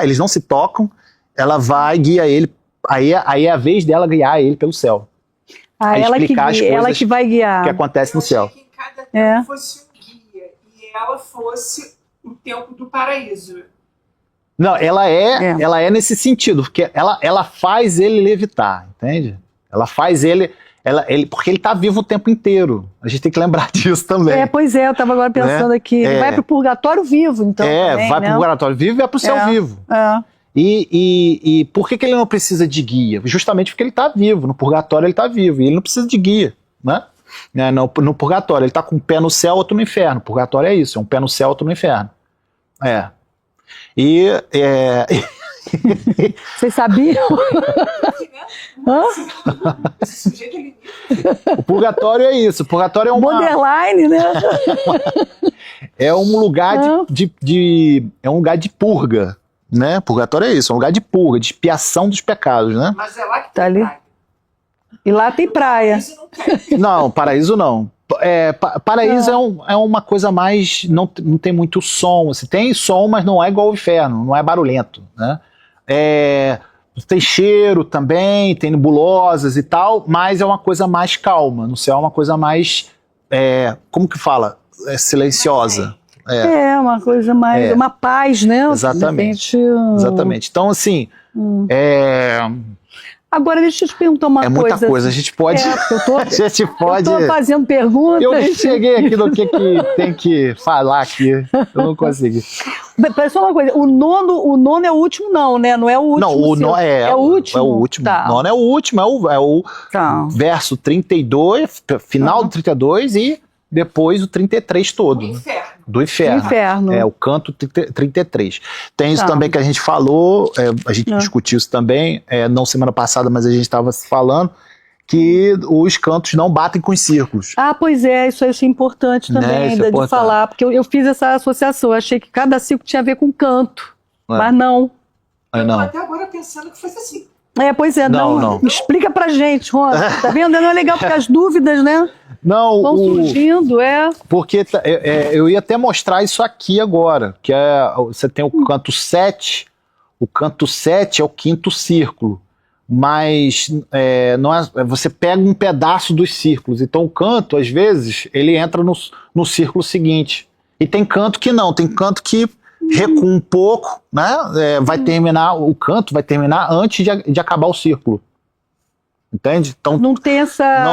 Eles não se tocam, ela vai, guia ele. Aí é a vez dela guiar ele pelo céu. Ela que vai guiar. Que acontece no céu. Que em cada tempo fosse um guia e ela fosse o tempo do paraíso. Não, ela é nesse sentido, porque ela faz ele levitar, entende? Ela faz ele... porque ele tá vivo o tempo inteiro. A gente tem que lembrar disso também. Pois eu tava agora pensando aqui. Ele vai pro purgatório vivo, então. Também, vai pro purgatório vivo e vai pro céu vivo. E por que ele não precisa de guia? Justamente porque ele tá vivo. No purgatório ele tá vivo. E ele não precisa de guia, né? No purgatório, ele tá com um pé no céu, outro no inferno. Purgatório é isso, é um pé no céu, outro no inferno. Vocês sabiam? O purgatório é isso. O purgatório é borderline, né? É um lugar é um lugar de purga, né? Purgatório é isso, é um lugar de purga, de expiação dos pecados, né? Mas é lá que tá ali. E lá tem praia. Não, paraíso não. Paraíso é uma coisa mais... Não tem muito som. Assim, tem som, mas não é igual ao inferno. Não é barulhento, né? Tem cheiro também, tem nebulosas e tal, mas é uma coisa mais calma. No céu é uma coisa mais... como que fala? Silenciosa. Uma coisa mais... Uma paz, né? Exatamente. Exatamente. Então, assim... Agora, deixa eu te perguntar uma coisa. É muita coisa, a gente pode... Eu tô fazendo perguntas... Eu cheguei aqui no que tem que falar aqui, eu não consegui. Mas só uma coisa, o nono é o último não, né? Não é o último. Não, o nono é o último. É o último. Tá. O nono é o último, é o verso 32, final do 32 e depois o 33 todo. O inferno. Do inferno. Inferno. É o canto 33. Tem isso Tá. também que a gente falou, a gente discutiu isso também, não semana passada, mas a gente estava falando, que os cantos não batem com os círculos. Ah, pois é, isso é importante Né, também isso é de importante. falar, porque eu fiz essa associação, eu achei que cada ciclo tinha a ver com canto, É. mas não. Eu tô Não. até agora pensando que fosse assim. Pois é, Não, não. não. Explica pra gente, Rona. Tá vendo? Não é legal porque as dúvidas, né, Não, vão surgindo, porque eu ia até mostrar isso aqui agora, que você tem o canto 7, o canto 7 é o quinto círculo, mas não é, você pega um pedaço dos círculos, então o canto, às vezes, ele entra no círculo seguinte, e tem canto que não, tem canto que recua um pouco, né, o canto vai terminar antes de acabar o círculo, entende? Então não tem essa...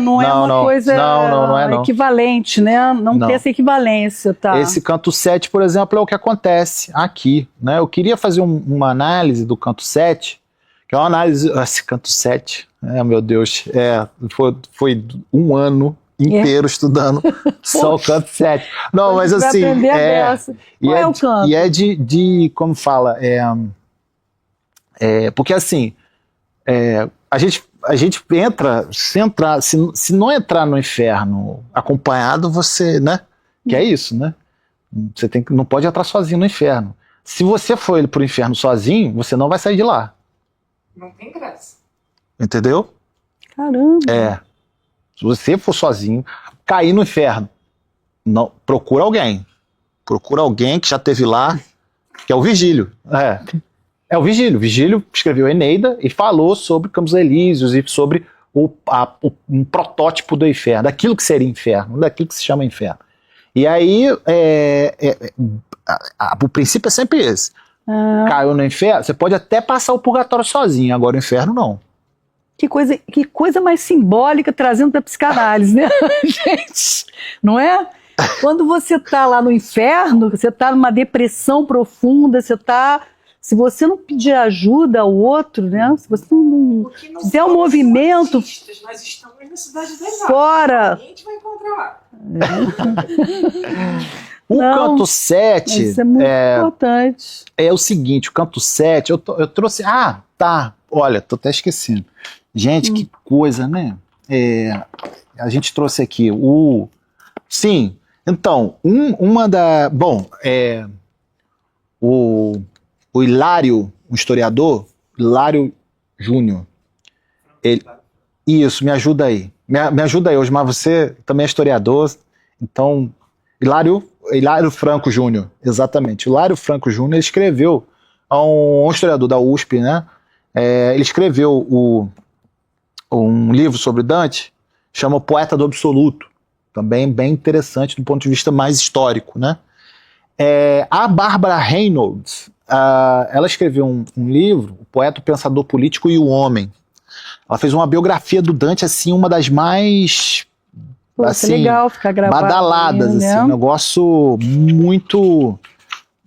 não é uma coisa não é, não. equivalente, né? Não tem essa equivalência, tá? Esse canto 7, por exemplo, é o que acontece aqui, né? Eu queria fazer uma análise do canto 7, que é uma análise... Esse canto 7, meu Deus, foi um ano inteiro estudando só o canto 7. Não, mas assim... Qual é o canto? E é de como fala, porque assim, a gente entra, se não entrar no inferno acompanhado, você, né? Que é isso, né? Você não pode entrar sozinho no inferno. Se você for pro inferno sozinho, você não vai sair de lá. Não tem graça. Entendeu? Caramba. Se você for sozinho, cair no inferno, não, procura alguém. Procura alguém que já esteve lá, que é o Virgílio. É o Virgílio. O Virgílio escreveu Eneida e falou sobre Campos Elíseos e sobre um protótipo do inferno, daquilo que seria inferno, daquilo que se chama inferno. E aí, o princípio é sempre esse. Caiu no inferno, você pode até passar o purgatório sozinho, agora o inferno não. Que coisa mais simbólica trazendo para a psicanálise, né, gente? Não é? Quando você está lá no inferno, você está numa depressão profunda, se você não pedir ajuda ao outro, né? Se você não fizer um movimento Artistas, nós estamos na cidade das artes. fora. A gente vai encontrar lá. O canto 7 isso é muito importante. É o seguinte, o canto 7, eu trouxe... olha, tô até esquecendo. Gente, que coisa, né? A gente trouxe aqui Sim, então, o Hilário, um historiador, Hilário Júnior, isso, me ajuda aí. Me ajuda aí hoje, mas você também é historiador, então, Hilário Franco Júnior, exatamente. Hilário Franco Júnior escreveu, um historiador da USP, né? Ele escreveu um livro sobre Dante, chama O Poeta do Absoluto, também bem interessante do ponto de vista mais histórico, né? A Barbara Reynolds, ela escreveu um livro, O Poeta, o Pensador Político e o Homem. Ela fez uma biografia do Dante, assim, uma das mais... assim, legal ficar gravado, badaladas, né? assim, um negócio muito,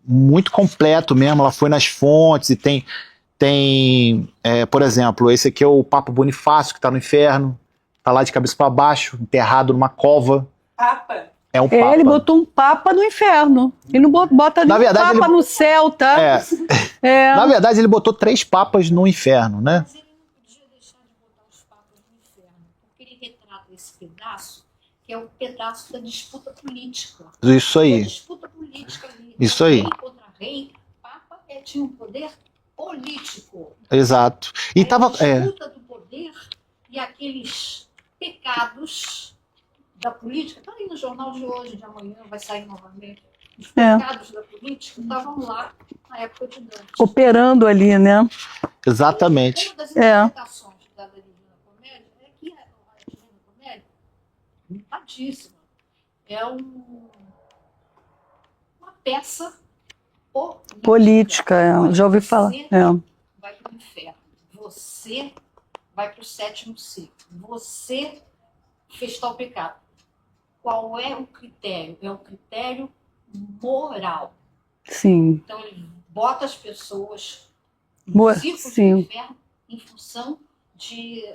muito completo mesmo. Ela foi nas fontes e tem por exemplo, esse aqui é o Papa Bonifácio, que está no inferno, está lá de cabeça para baixo, enterrado numa cova. Papa? É um papa. Ele botou um papa no inferno. Ele não bota nenhum papa no céu, tá? Na verdade, ele botou 3 papas no inferno, né? Mas ele não podia deixar de botar os papas no inferno, porque ele retrata esse pedaço, que é o pedaço da disputa política. Isso aí. Da disputa política ali. Isso aí. Rei contra rei, papa tinha um poder político. Exato. E a disputa do poder e aqueles pecados da política, está aí no jornal de hoje, de amanhã, vai sair novamente. Os pecados da política estavam lá na época de Dante. Operando ali, né? Exatamente. Uma das interpretações da Divina Comédia é que a Divina Comédia, limpadíssima, é uma peça política. Já ouvi falar. Vai para o inferno. Você vai para o 7º ciclo. Você fez tal pecado. Qual é o critério? É o critério moral. Sim. Então ele bota as pessoas no círculo do inferno em função de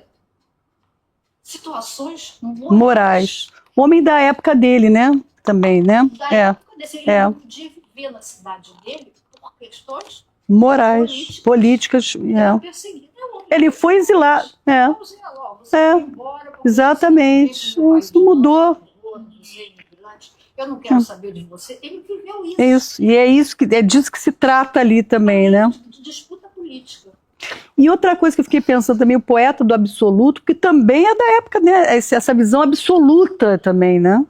situações morais. O homem da época dele, né? também, né? Da época desse, ele não podia viver na cidade dele por questões morais, políticas. perseguidas. Ele foi exilado. Vamos ir logo, você vai embora, exatamente. Isso mudou. Eu não quero saber de você. Ele viveu isso. Isso. E é disso que se trata ali também, né? De disputa política. E outra coisa que eu fiquei pensando também, o poeta do absoluto, que também é da época, né? Essa visão absoluta também, né?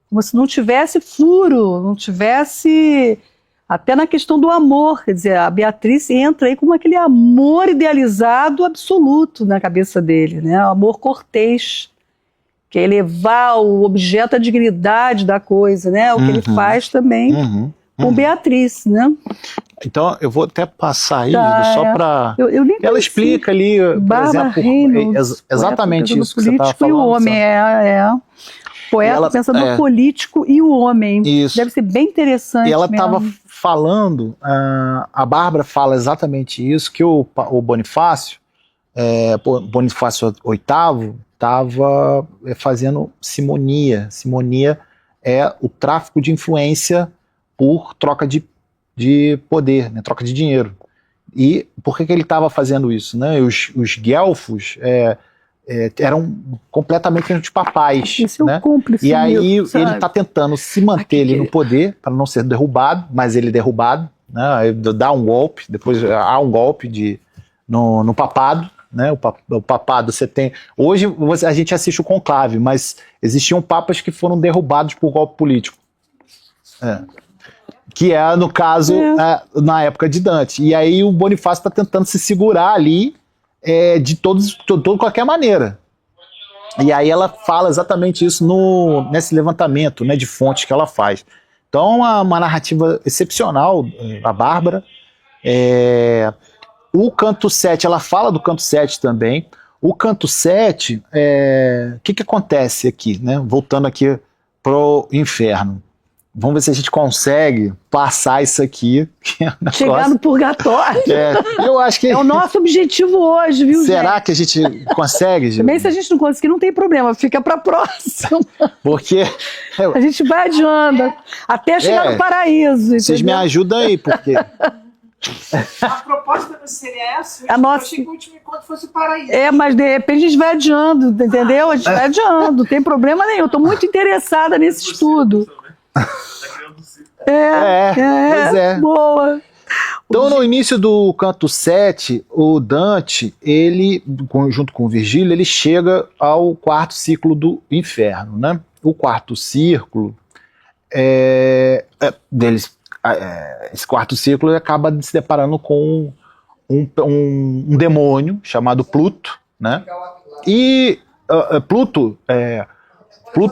Como se não tivesse furo, não tivesse... Até na questão do amor, quer dizer, a Beatriz entra aí com aquele amor idealizado absoluto na cabeça dele, né? O amor cortês, que é elevar o objeto à dignidade da coisa, né? O que ele faz também com Beatriz, né? Então, eu vou até passar aí, Tá, só para... Eu nem Ela explica ali, por Bárbara exemplo, Reynolds, exatamente poeta isso que você estava político e o falando. homem, Poeta Ela- pensa no político e o homem. Isso. Deve ser bem interessante E ela mesmo. estava falando, a Bárbara fala exatamente isso, que o Bonifácio, Bonifácio VIII, estava fazendo simonia. Simonia é o tráfico de influência por troca de poder, né, troca de dinheiro. E por que ele estava fazendo isso? Né? Os guelfos eram completamente antipapais. Esse é o né? cúmplice. E aí meu, sabe? ele está tentando se manter ali no poder para não ser derrubado, mas ele é derrubado, né? Dá um golpe, depois há um golpe no papado, né? O papado você tem... Hoje a gente assiste o conclave, mas existiam papas que foram derrubados por golpe político. Que é, no caso, na época de Dante. E aí o Bonifácio está tentando se segurar ali de qualquer maneira. E aí ela fala exatamente isso nesse levantamento, né, de fontes que ela faz. Então é uma narrativa excepcional, a Bárbara. O canto 7, ela fala do canto 7 também. O canto 7, o que acontece aqui, né? Voltando aqui pro inferno. Vamos ver se a gente consegue passar isso aqui. Chegar no purgatório. Eu acho que... É o nosso objetivo hoje, viu, Será gente? que a gente consegue, Gil? Também se a gente não conseguir, não tem problema, fica para próxima. Porque... A gente vai adiando, até chegar no paraíso. Vocês me ajudam aí, porque... A proposta não seria essa? A nossa- Eu achei que o último encontro fosse o paraíso. Mas de repente a gente vai adiando, entendeu? A gente vai adiando, não tem problema nenhum. Eu estou muito interessada nesse estudo. Pois é. Boa. Então, no início do canto 7, o Dante, ele, junto com o Virgílio, ele chega ao quarto ciclo do inferno, né? O quarto círculo esse quarto círculo acaba se deparando com um demônio chamado Pluto, né? E Pluto é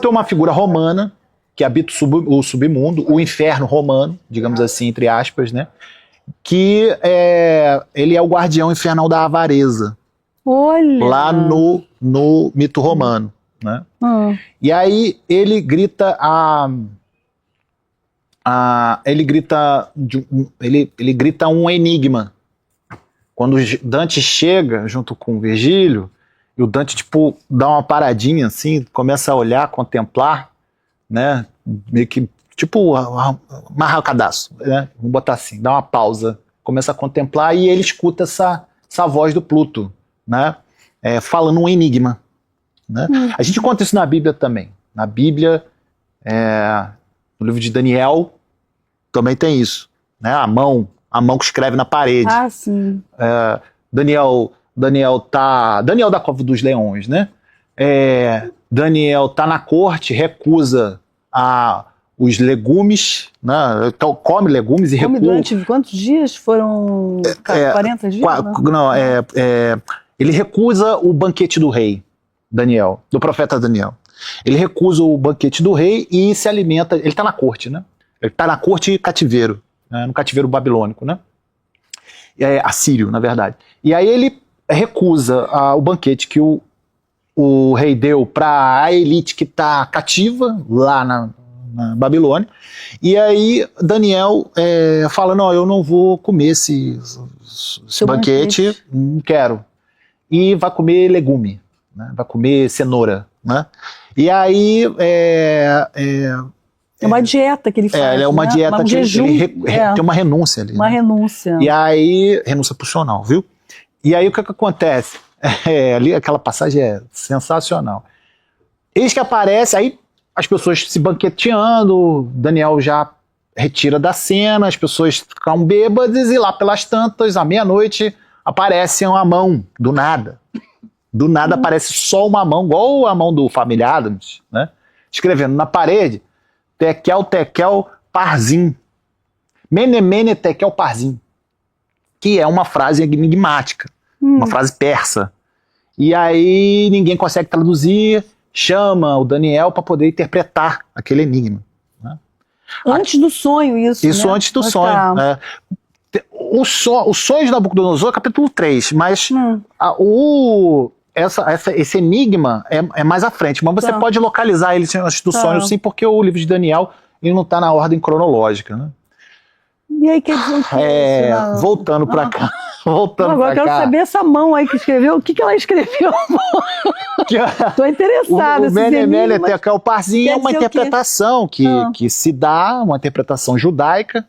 uma figura romana que habita o submundo, o inferno romano, digamos assim, entre aspas, né? Que ele é o guardião infernal da avareza, Olha. lá no mito romano, né? E aí ele grita ele grita um enigma. Quando Dante chega junto com o Virgílio, e o Dante tipo dá uma paradinha assim, começa a olhar, contemplar, né? Meio que tipo amarrar o cadastro, né? Vamos botar assim, dá uma pausa, começa a contemplar e ele escuta essa voz do Pluto, né? Falando um enigma, né? A gente conta isso na Bíblia também. Na Bíblia, no livro de Daniel, também tem isso, né? A mão que escreve na parede. Ah, sim. Daniel da Cova dos Leões, né? Daniel tá na corte, recusa os legumes, né? Então, come legumes e Come recua. durante quantos dias? Foram 40 dias? Não, ele recusa o banquete do rei, do profeta Daniel. Ele recusa o banquete do rei e se alimenta. Ele está na corte, né? Ele está na corte e cativeiro, né? No cativeiro babilônico, né? Assírio, na verdade. E aí ele recusa o banquete que o rei deu para a elite que está cativa lá na Babilônia. E aí Daniel fala: não, eu não vou comer esse banquete, não quero. E vai comer legume, né? Vai comer cenoura, né? E aí É uma dieta que ele faz. É uma né? dieta que jejum, ele tem uma renúncia ali. Uma né? renúncia. E aí, renúncia funcional, viu? E aí o que acontece? Ali aquela passagem é sensacional. Eis que aparece, aí as pessoas se banqueteando, Daniel já retira da cena, as pessoas ficam bêbadas e lá pelas tantas, à meia-noite, aparece uma mão, do nada. Do nada aparece só uma mão, igual a mão do Família Adams, né? Escrevendo na parede, Tekel, Tekel, Parzim. Mene, Mene, Tekel, Parzim. Que é uma frase enigmática, uma frase persa. E aí ninguém consegue traduzir, chama o Daniel para poder interpretar aquele enigma. Né? Antes do sonho, isso. Isso né? antes do sonho. Né? O sonho de Nabucodonosor, capítulo 3, mas esse enigma é mais à frente, mas você pode localizar ele antes do sonho, sim, porque o livro de Daniel ele não está na ordem cronológica. Né? E aí, quer dizer o quê? Voltando para cá. Agora eu quero saber essa mão aí que escreveu, o que ela escreveu? Tô interessada. O Mene, Mene, Tekel, Parzim é uma interpretação que se dá, uma interpretação judaica,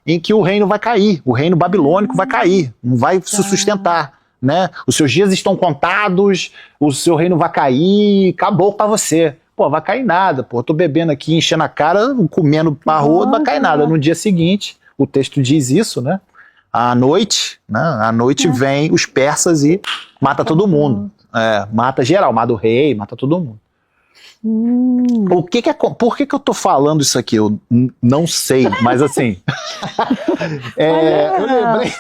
em que o reino vai cair, o reino babilônico vai cair, não vai se sustentar. Né? Os seus dias estão contados, o seu reino vai cair, acabou pra você. Pô, vai cair nada, pô, eu tô bebendo aqui, enchendo a cara, comendo parro, não vai cair nada. No dia seguinte, o texto diz isso, né? À noite, né? À noite vem os persas e mata todo mundo. Mata geral, mata o rei, mata todo mundo. Por que eu tô falando isso aqui? Eu não sei, mas assim... eu lembrei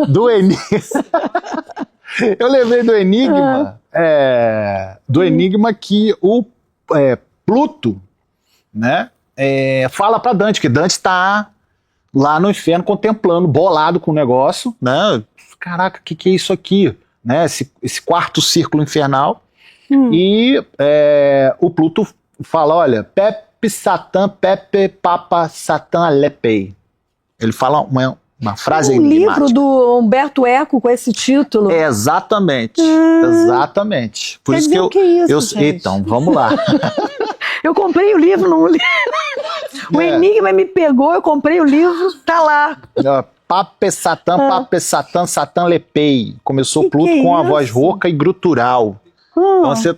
do enigma. Eu lembrei do enigma, do enigma que o Pluto, né, fala para Dante, que Dante está lá no inferno contemplando, bolado com o negócio, né? Caraca, o que é isso aqui? Né? Esse quarto círculo infernal. E o Pluto fala, olha, Pepe Satã, Pepe Papa Satã Alepei. Ele fala uma frase enigmática. Um livro do Humberto Eco com esse título. Exatamente, exatamente. Por Quer isso dizer, que eu isso, gente? então, vamos lá. Eu comprei o livro, não li. O enigma me pegou, eu comprei o livro, tá lá. Pape Satã, Satã Lepei. Começou Pluto com a voz rouca e grutural. Então você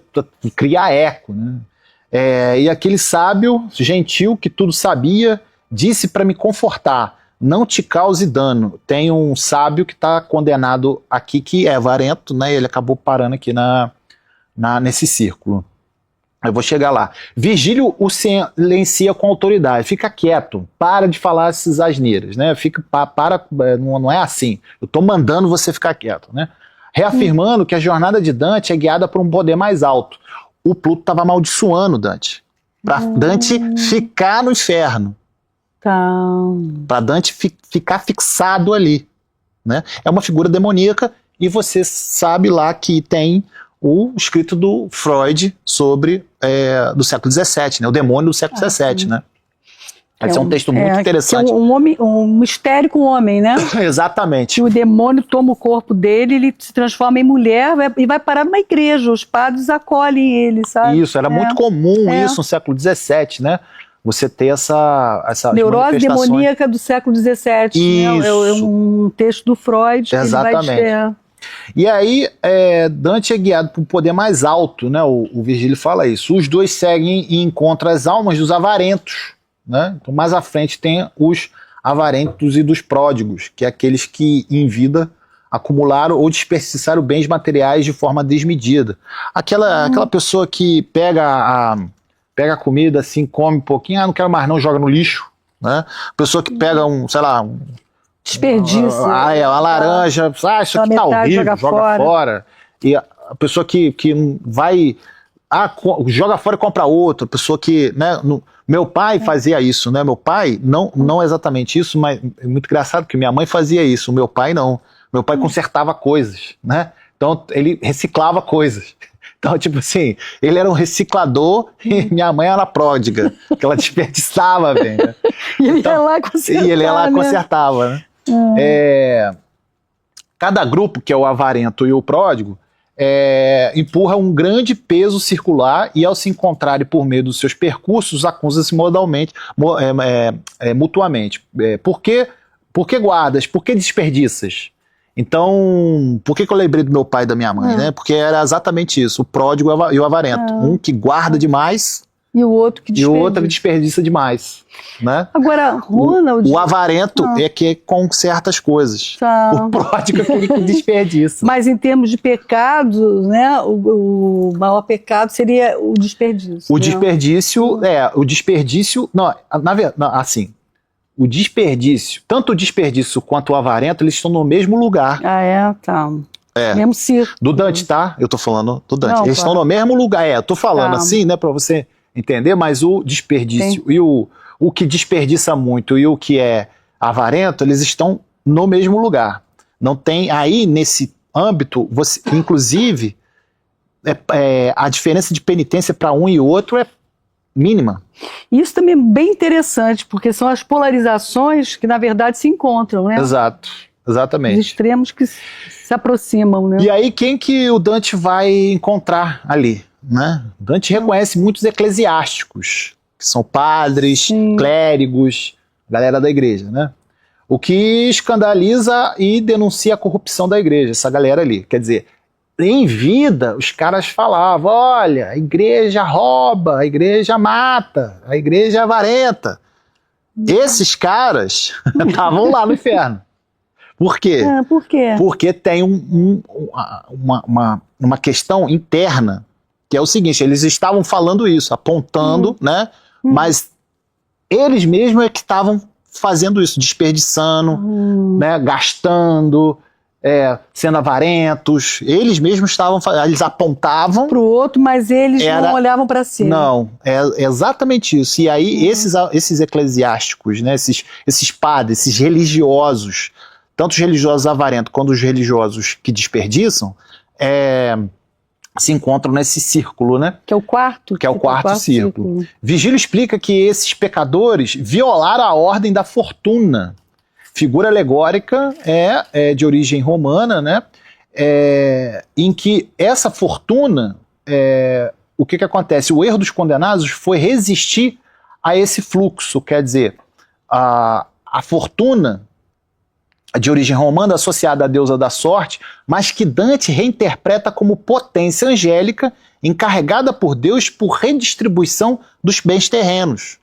cria eco, né? E aquele sábio gentil que tudo sabia disse para me confortar, não te cause dano. Tem um sábio que está condenado aqui que é avarento, né? Ele acabou parando aqui nesse círculo. Eu vou chegar lá. Virgílio o silencia com autoridade. Fica quieto, para de falar essas asneiras, né? Não é assim. Eu estou mandando você ficar quieto, né? Reafirmando que a jornada de Dante é guiada por um poder mais alto. O Pluto estava amaldiçoando Dante. Para Dante ficar no inferno. Para Dante ficar fixado ali. Né? É uma figura demoníaca e você sabe lá que tem o escrito do Freud sobre do século XVII, né? O demônio do século XVII, né? Esse é um texto muito interessante. É um mistério com o homem, né? Exatamente. Que o demônio toma o corpo dele, ele se transforma em mulher e vai parar numa igreja. Os padres acolhem ele, sabe? Isso, era muito comum isso no século XVII, né? Você ter essa neurose demoníaca do século XVII. Isso. Né? É um texto do Freud. Exatamente. Que ele vai e aí, Dante é guiado por um poder mais alto, né? O Virgílio fala isso. Os dois seguem e encontram as almas dos avarentos. Né? Então, mais à frente tem os avarentos e dos pródigos, que é aqueles que em vida acumularam ou desperdiçaram bens materiais de forma desmedida. Aquela pessoa que pega a comida assim, come um pouquinho, não quero mais não, joga no lixo. Né? Pessoa que pega desperdício. A laranja, isso aqui tá horrível, joga fora. E a pessoa que vai... joga fora e compra outro. Pessoa que... Né, meu pai fazia isso, né? Meu pai, não exatamente isso, mas é muito engraçado que minha mãe fazia isso, o meu pai não. Meu pai consertava coisas, né? Então ele reciclava coisas. Então, tipo assim, ele era um reciclador e minha mãe era pródiga, que ela desperdiçava, velho. E ele ia lá consertar. E ele ia lá consertava, né? Cada grupo, que é o avarento e o pródigo, empurra um grande peso circular e, ao se encontrarem por meio dos seus percursos, acusam-se mutuamente. Por que guardas? Por que desperdiças? Então, por que eu lembrei do meu pai e da minha mãe? Né? Porque era exatamente isso, o pródigo e o avarento. Um que guarda demais e o outro que desperdiça, e o outro que desperdiça demais. Né? Agora, Ronald... O avarento é que conserta as coisas. O pródigo é aquele que desperdiça. Mas em termos de pecado, né, o maior pecado seria o desperdício. O desperdício, não, na verdade, assim, o desperdício, tanto o desperdício quanto o avarento, eles estão no mesmo lugar. Tá. Mesmo círculo. Do Dante, tá? Eu tô falando do Dante. Não, eles estão no mesmo lugar, eu tô falando assim, né, pra você entender, mas o desperdício e o que desperdiça muito e o que é avarento, eles estão no mesmo lugar. Não tem, aí nesse âmbito, você, inclusive, a diferença de penitência para um e outro é mínima. Isso também é bem interessante, porque são as polarizações que, na verdade, se encontram, né? Exato, exatamente. Os extremos que se aproximam, né? E aí, quem que o Dante vai encontrar ali? Né? Dante reconhece muitos eclesiásticos, que são padres, clérigos, galera da igreja, né? O que escandaliza e denuncia a corrupção da igreja, essa galera ali. Quer dizer, em vida, os caras falavam, olha, a igreja rouba, a igreja mata, a igreja é avarenta. Esses caras estavam lá no inferno. Por quê? Por quê? Porque tem uma questão interna, que é o seguinte, eles estavam falando isso, apontando, né? Mas eles mesmos é que estavam fazendo isso, desperdiçando, né? Gastando, sendo avarentos. Eles mesmos eles apontavam para o outro, mas eles não olhavam para si. Não, é exatamente isso. E aí esses eclesiásticos, né? Esses padres, esses religiosos, tanto os religiosos avarentos quanto os religiosos que desperdiçam, se encontram nesse círculo, né? Que é o quarto. Que é o quarto círculo. Vigílio explica que esses pecadores violaram a ordem da fortuna. Figura alegórica de origem romana, né? Em que essa fortuna, o que acontece? O erro dos condenados foi resistir a esse fluxo, quer dizer, a fortuna de origem romana associada à deusa da sorte, mas que Dante reinterpreta como potência angélica encarregada por Deus por redistribuição dos bens terrenos.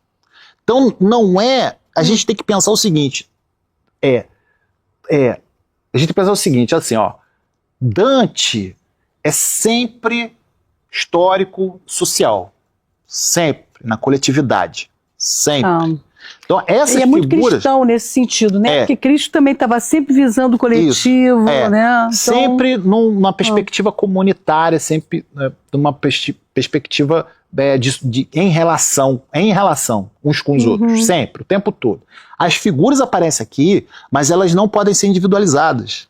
Então, não é... A gente tem que pensar o seguinte, a gente tem que pensar o seguinte, assim, ó, Dante é sempre histórico social, sempre, na coletividade, sempre. Então, essas e é muito figuras, cristão nesse sentido, né? Porque Cristo também estava sempre visando o coletivo, né? Então, sempre numa perspectiva comunitária, sempre numa perspectiva em relação uns com os outros, sempre, o tempo todo. As figuras aparecem aqui, mas elas não podem ser individualizadas.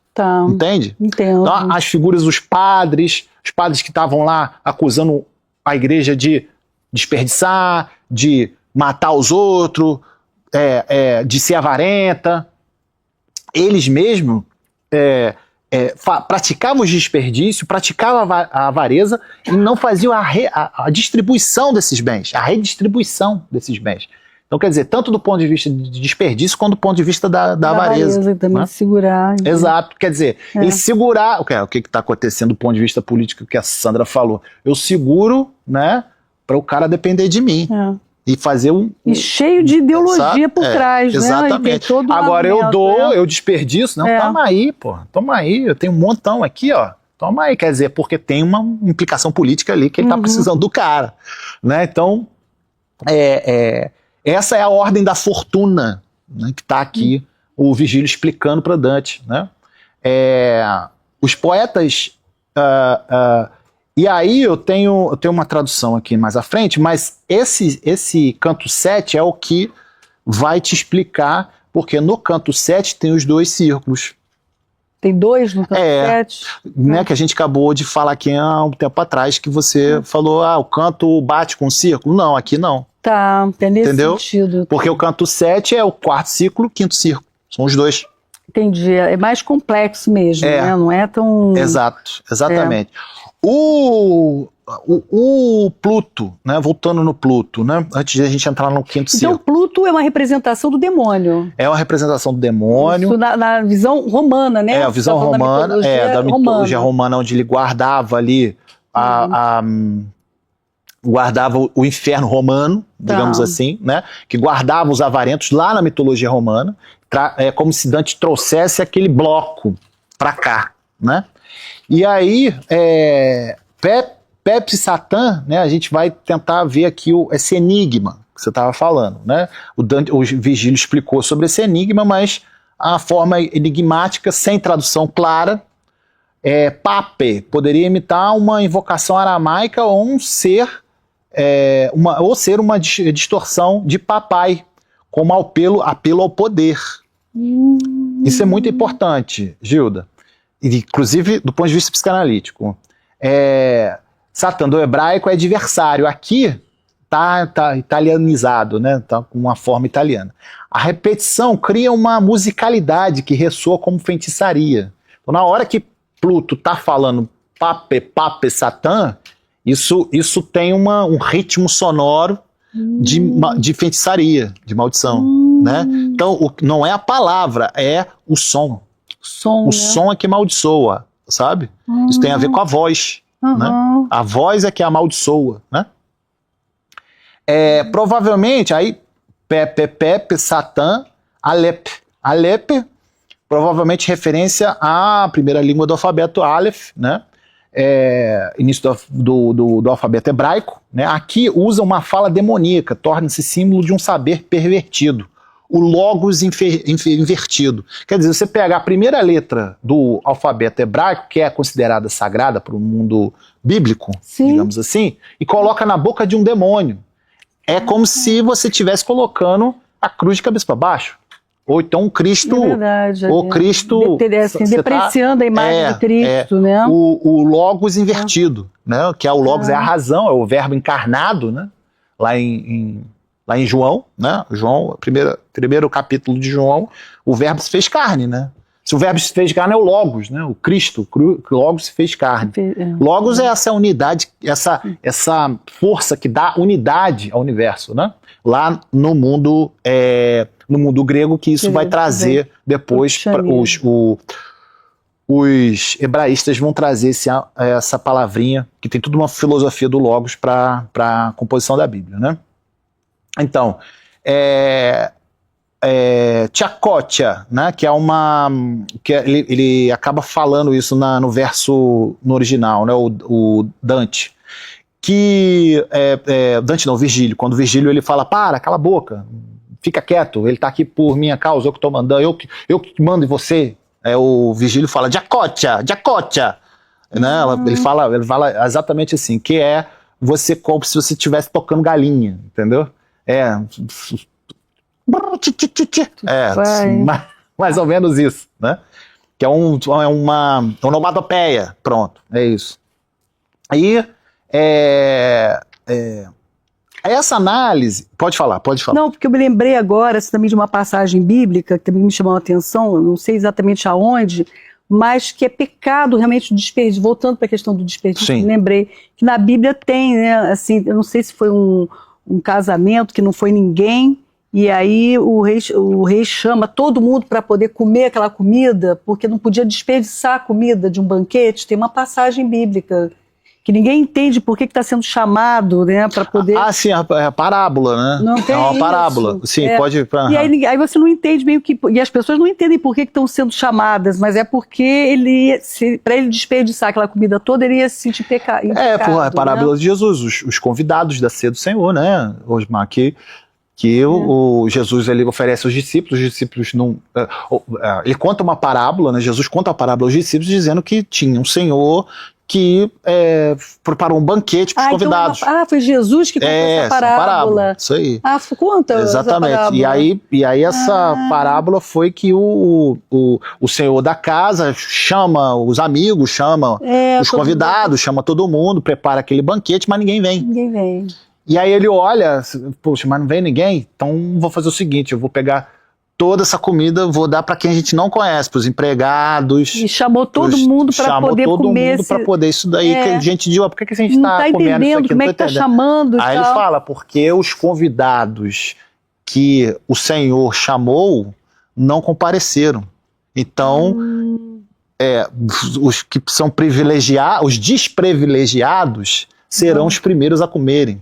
Entende? Entendo. Então, as figuras dos padres, os padres que estavam lá acusando a igreja de desperdiçar, de matar os outros, de ser avarenta. Eles mesmos praticavam o desperdício, praticavam a avareza e não faziam a distribuição desses bens, a redistribuição desses bens. Então, quer dizer, tanto do ponto de vista de desperdício quanto do ponto de vista da avareza. Também, né? Segurar. Exato, quer dizer, ele segurar... O que está acontecendo do ponto de vista político que a Sandra falou? Eu seguro, né, para o cara depender de mim. E fazer E cheio de ideologia por trás, né? Exatamente. Todo agora eu dou, eu desperdiço. Não, toma aí, pô. Toma aí, eu tenho um montão aqui, ó. Toma aí, quer dizer, porque tem uma implicação política ali que ele tá precisando do cara. Né? Então, essa é a ordem da fortuna, né, que tá aqui o Vigílio explicando para Dante. Né? Os poetas... E aí eu tenho uma tradução aqui mais à frente, mas esse canto 7 é o que vai te explicar, porque no canto 7 tem os dois círculos. Tem dois no canto 7? Né, que a gente acabou de falar aqui há um tempo atrás, que você falou, o canto bate com o círculo. Não, aqui não. É nesse sentido. Porque o canto 7 é o quarto círculo, quinto círculo. São os dois. Entendi. É mais complexo mesmo, É. né? Não é tão... Exato, exatamente. O Pluto, né? Voltando no Pluto, né? Antes de a gente entrar no quinto Então, círculo. Pluto é uma representação do demônio. É uma representação do demônio. Isso na visão romana, né? É, a visão Você tá falando romana, da mitologia romana, onde ele guardava ali guardava o inferno romano, digamos assim, né? Que guardava os avarentos lá na mitologia romana, como se Dante trouxesse aquele bloco para cá, né? E aí, Pepe e Satã, né? A gente vai tentar ver aqui esse enigma que você estava falando, né? O Virgílio explicou sobre esse enigma, mas a forma enigmática, sem tradução clara, pape poderia imitar uma invocação aramaica ou ser uma distorção de papai, como apelo ao poder. Isso é muito importante, Gilda. Inclusive do ponto de vista psicanalítico. Satã do hebraico é adversário. Aqui tá italianizado, né? Tá com uma forma italiana. A repetição cria uma musicalidade que ressoa como feitiçaria. Então, na hora que Pluto tá falando pape, Satã, isso tem um ritmo sonoro de feitiçaria, de maldição, né? Então, não é a palavra, é o som. O som é que amaldiçoa, sabe? Isso tem a ver com a voz, né? A voz é que amaldiçoa, né? Provavelmente, aí, Pepe, Satã, Alep, provavelmente referência à primeira língua do alfabeto Aleph, né? Início do alfabeto hebraico, né? Aqui usa uma fala demoníaca, torna-se símbolo de um saber pervertido, o logos invertido. Quer dizer, você pega a primeira letra do alfabeto hebraico, que é considerada sagrada para o mundo bíblico, digamos assim, e coloca na boca de um demônio. É como se você estivesse colocando a cruz de cabeça para baixo. Ou então o Cristo... É verdade. O Cristo... depreciando a imagem de Cristo, né? O logos invertido, né? Que é o logos, é a razão, é o verbo encarnado, né? Lá em João, né? João, primeiro capítulo de João, o verbo se fez carne, né? Se o verbo se fez carne é o logos, né? O Cristo, o logos se fez carne. Logos é essa unidade, essa força que dá unidade ao universo, né? Lá no mundo grego, que isso vai trazer depois, os hebraístas vão trazer essa palavrinha, que tem toda uma filosofia do logos para a composição da Bíblia, né? Então, Tchakotia, né, que é ele acaba falando isso no verso no original, né, o Dante, que Dante não, Virgílio, quando Virgílio ele fala, cala a boca, fica quieto, ele está aqui por minha causa, eu que estou mandando, eu que mando em você. O Virgílio fala, Tchakotia, né, ele fala exatamente assim, que é você como se você estivesse tocando galinha, entendeu? Mais ou menos isso, né? Que é uma onomatopeia, pronto, é isso. Aí, essa análise, pode falar. Não, porque eu me lembrei agora também de uma passagem bíblica que também me chamou a atenção, eu não sei exatamente aonde, mas que é pecado realmente o desperdício. Voltando para a questão do desperdício, me lembrei que na Bíblia tem, né, assim, eu não sei se foi um casamento que não foi ninguém, e aí o rei chama todo mundo para poder comer aquela comida, porque não podia desperdiçar a comida de um banquete. Tem uma passagem bíblica que ninguém entende por que está sendo chamado, né, para poder... sim, é a parábola, né? Não tem uma parábola, sim, pode... E aí você não entende meio que... E as pessoas não entendem por que estão sendo chamadas, mas é porque para ele desperdiçar aquela comida toda, ele ia se sentir pecado. É a parábola de Jesus, os convidados da ceia do Senhor, né, Osmar, que o Jesus ele oferece aos discípulos, os discípulos não... ele conta uma parábola, né, Jesus conta a parábola aos discípulos dizendo que tinha um Senhor que preparou um banquete para os convidados. Então, foi Jesus que contou essa parábola. Isso aí. Conta. Exatamente. E aí essa parábola foi que o senhor da casa chama os amigos, chama os convidados, chama todo mundo, prepara aquele banquete, mas ninguém vem. Ninguém vem. E aí ele olha, poxa, mas não vem ninguém? Então vou fazer o seguinte, eu vou pegar toda essa comida eu vou dar para quem a gente não conhece, para os empregados. E chamou todo mundo para poder comer para poder isso daí. Que a gente diz, por que a gente está comendo isso aqui? Como é que está chamando? Aí ele fala, porque os convidados que o Senhor chamou não compareceram. Então, os que são privilegiados, os desprivilegiados serão os primeiros a comerem.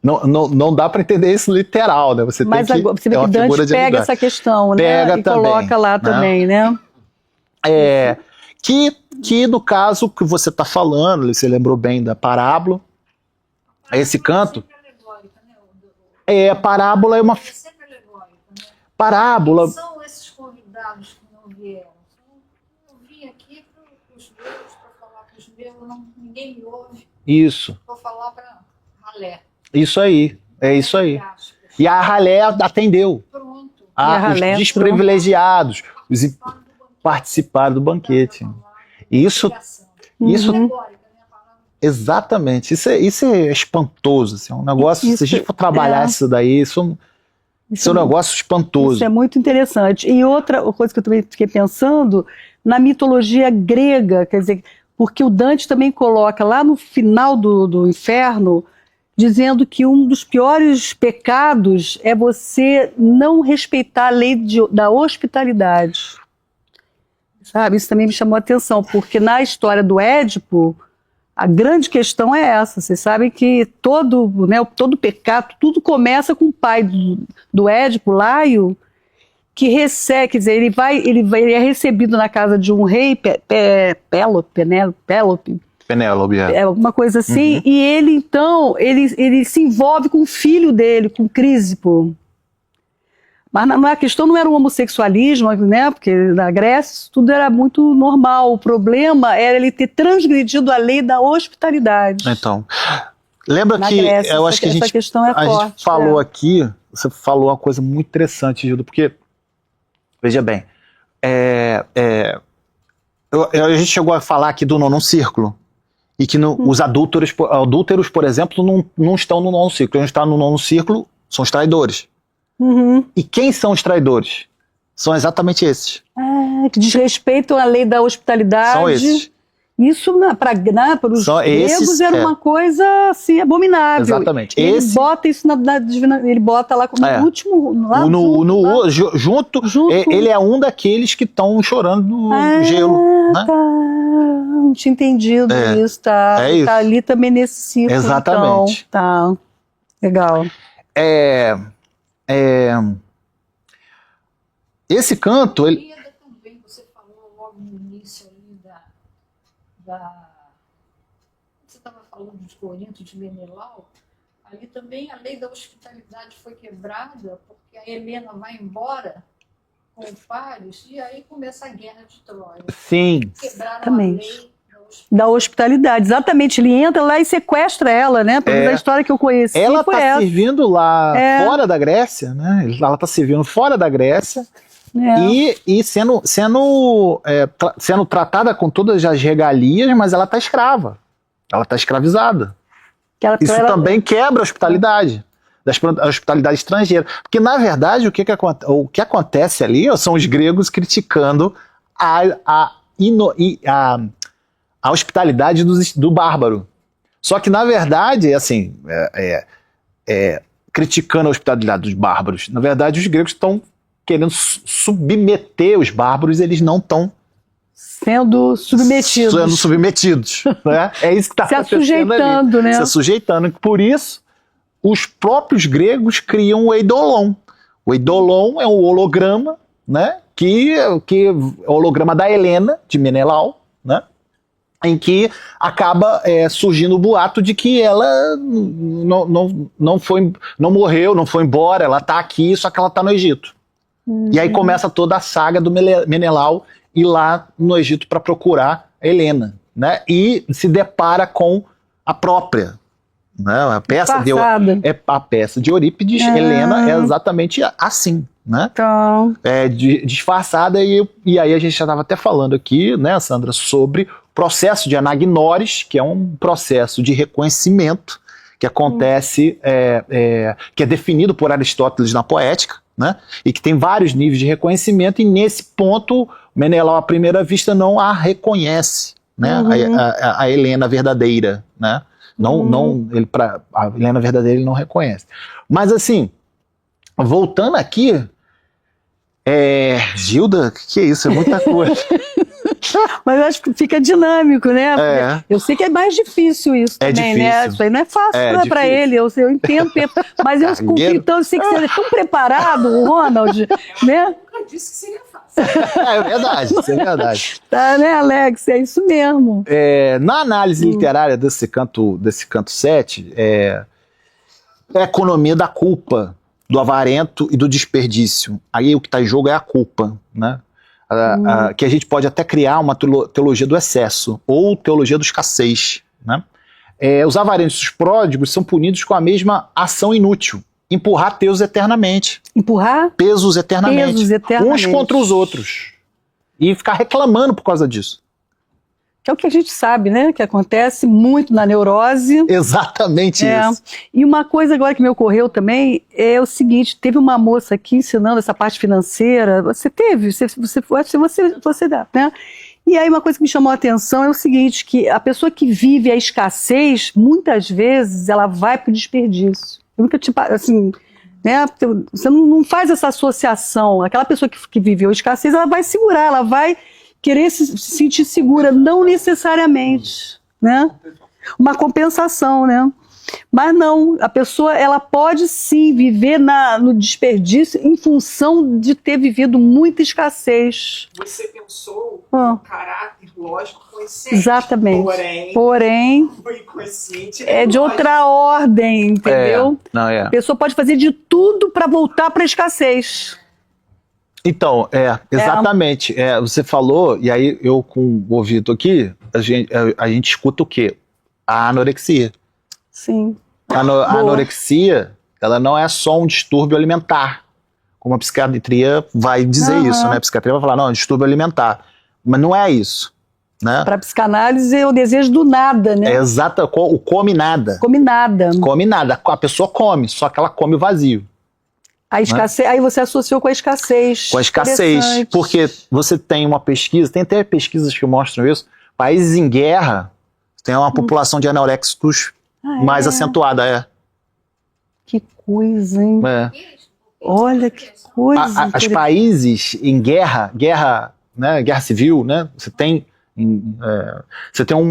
Não dá para entender isso literal, né? Você Mas tem que, você vê que Dante pega essa questão, né? Pega e também, coloca lá também, né? Que no caso que você está falando, você lembrou bem da parábola, esse canto. A parábola é uma. Sempre alegórica, né? Parábola. Quem são esses convidados que não vieram? Eu vim aqui para os meus, para falar para os meus, ninguém me ouve. Isso. Vou falar para Ralé. Isso aí. É isso aí. E a Ralé atendeu. Pronto. Os desprivilegiados, os participaram do banquete. Isso. Exatamente. Isso é espantoso. Assim, é um negócio. Se a gente for trabalhar isso daí, isso é um negócio espantoso. Isso é muito interessante. E outra coisa que eu também fiquei pensando, na mitologia grega, quer dizer, porque o Dante também coloca lá no final do Inferno, dizendo que um dos piores pecados é você não respeitar a lei da hospitalidade. Sabe? Isso também me chamou a atenção, porque na história do Édipo, a grande questão é essa. Vocês sabem que todo pecado, tudo começa com o pai do Édipo, Laio, que recebe, quer dizer, ele é recebido na casa de um rei, Pélope, alguma coisa assim, e ele então, ele se envolve com o filho dele, com Crísipo. Mas a questão não era o homossexualismo, né? Porque na Grécia tudo era muito normal. O problema era ele ter transgredido a lei da hospitalidade. Então, lembra na que Grécia, eu acho que a gente falou aqui, você falou uma coisa muito interessante, Gildo, porque, veja bem, a gente chegou a falar aqui do nono círculo, e que os adúlteros, por exemplo, não estão no nono círculo. Quem está no nono círculo são os traidores. E quem são os traidores? São exatamente esses. Que desrespeitam a lei da hospitalidade. São esses. Isso para os gregos era uma coisa assim, abominável. Exatamente. Ele bota isso na divina, ele bota lá como último. Lá junto. Ele é um daqueles que estão chorando no gelo. Né? Tá. Não tinha entendido isso, tá? É isso. Tá ali também nesse ciclo. Exatamente. Então, tá. Legal. Esse canto, também, você falou logo no início ali você estava falando de Corinto, de Menelau, ali também a lei da hospitalidade foi quebrada, porque a Helena vai embora com o Paris, e aí começa a guerra de Troia. Sim. Quebraram Exatamente. a lei da hospitalidade, exatamente. Ele entra lá e sequestra ela, né? Pelo menos a história que eu conheci. Ela está servindo lá fora da Grécia, né? Ela está servindo fora da Grécia e sendo tratada com todas as regalias, mas ela está escrava. Ela está escravizada. Isso também quebra a hospitalidade. A hospitalidade estrangeira. Porque, na verdade, o que acontece ali são os gregos criticando a hospitalidade do bárbaro. Só que, na verdade, assim, criticando a hospitalidade dos bárbaros, na verdade, os gregos estão querendo submeter os bárbaros, eles não estão sendo submetidos. Né? É isso que está acontecendo ali. Né? Se asujeitando. Por isso, os próprios gregos criam o eidolon. O eidolon é um holograma, né? que é o holograma da Helena, de Menelau, né? Em que acaba surgindo o boato de que ela não morreu, não foi embora, ela está aqui, só que ela está no Egito. E aí começa toda a saga do Menelau ir lá no Egito para procurar a Helena, né? E se depara com a própria, né? A peça de Eurípides, Helena é exatamente assim, né? Então. Disfarçada, e aí a gente já estava até falando aqui, né, Sandra, sobre processo de anagnóris, que é um processo de reconhecimento que acontece, que é definido por Aristóteles na Poética, né? E que tem vários níveis de reconhecimento, e nesse ponto Menelau à primeira vista não a reconhece, né? A Helena verdadeira, né? A Helena verdadeira ele não reconhece. Mas assim, voltando aqui, Gilda, que é isso? É muita coisa. Mas eu acho que fica dinâmico, né? Eu sei que é mais difícil isso também, difícil. né? Isso aí não é fácil, não é pra ele, eu entendo. Mas eu confio, então eu sei que você é tão preparado, o Ronald, né? Eu disse que seria fácil. É verdade, isso é verdade. Tá, né, Alex? É isso mesmo. Na análise literária desse canto 7, a economia da culpa, do avarento e do desperdício. Aí o que está em jogo é a culpa, né? Que a gente pode até criar uma teologia do excesso, ou teologia do escassez, né? Os avarentos e os pródigos são punidos com a mesma ação inútil: empurrar pesos eternamente. Empurrar? Pesos eternamente. Pesos eternamente. Uns contra os outros. E ficar reclamando por causa disso. Que é o que a gente sabe, né? Que acontece muito na neurose. Exatamente isso. E uma coisa agora que me ocorreu também é o seguinte: teve uma moça aqui ensinando essa parte financeira. Você teve, você dá, né? E aí uma coisa que me chamou a atenção é o seguinte, que a pessoa que vive a escassez, muitas vezes ela vai para o desperdício. Eu nunca, assim, né? Você não faz essa associação. Aquela pessoa que viveu a escassez, ela vai segurar, ela vai querer se sentir segura, não necessariamente, né? Uma compensação, né? Mas não, a pessoa ela pode sim viver no desperdício em função de ter vivido muita escassez. Você pensou no caráter lógico consciente. Exatamente. Porém o inconsciente é de outra ordem, entendeu? A pessoa pode fazer de tudo para voltar para a escassez. Então, exatamente. Você falou, e aí eu com o ouvido aqui, a gente escuta o quê? A anorexia. Sim. A anorexia, ela não é só um distúrbio alimentar, como a psiquiatria vai dizer isso, né? A psiquiatria vai falar, não, é um distúrbio alimentar. Mas não é isso, né? Para a psicanálise é o desejo do nada, né? Exato, o come nada. Come nada. Come nada. A pessoa come, só que ela come o vazio. A escassez, aí você associou com a escassez. Com a escassez, porque você tem uma pesquisa, tem até pesquisas que mostram isso, países em guerra têm uma população de anoréxicos mais acentuada. Que coisa, hein? Olha que coisa. Os países em guerra, né, guerra civil, né, você tem um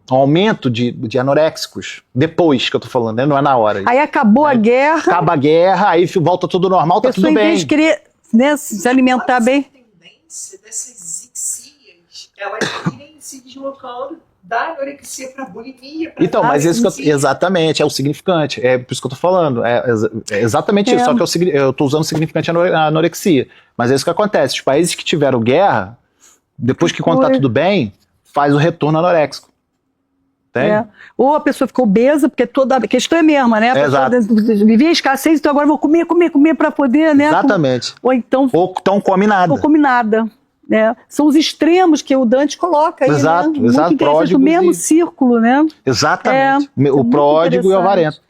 aumento de anoréxicos, depois que eu tô falando, né? Não é na hora. Aí acabou a guerra. Acaba a guerra, aí volta tudo normal, tá tudo bem. Em vez de querer, né, se alimentar bem. A tendência dessas ixias, elas irem se deslocando da anorexia para bulimia. Então, mas isso exatamente, é o significante, é por isso que eu tô falando, é exatamente isso, só que eu tô usando o significante anorexia, mas é isso que acontece, os países que tiveram guerra, depois que quando tá tudo bem, faz o retorno anoréxico. Ou a pessoa ficou obesa, porque toda a questão é a mesma, né? A pessoa vivia escassez, então agora vou comer para poder, né? Exatamente. Ou então come nada. Ou come nada. Né? São os extremos que o Dante coloca aí, exato, né? Exato, pródigo o mesmo círculo, né? Exatamente. O pródigo e o avarento.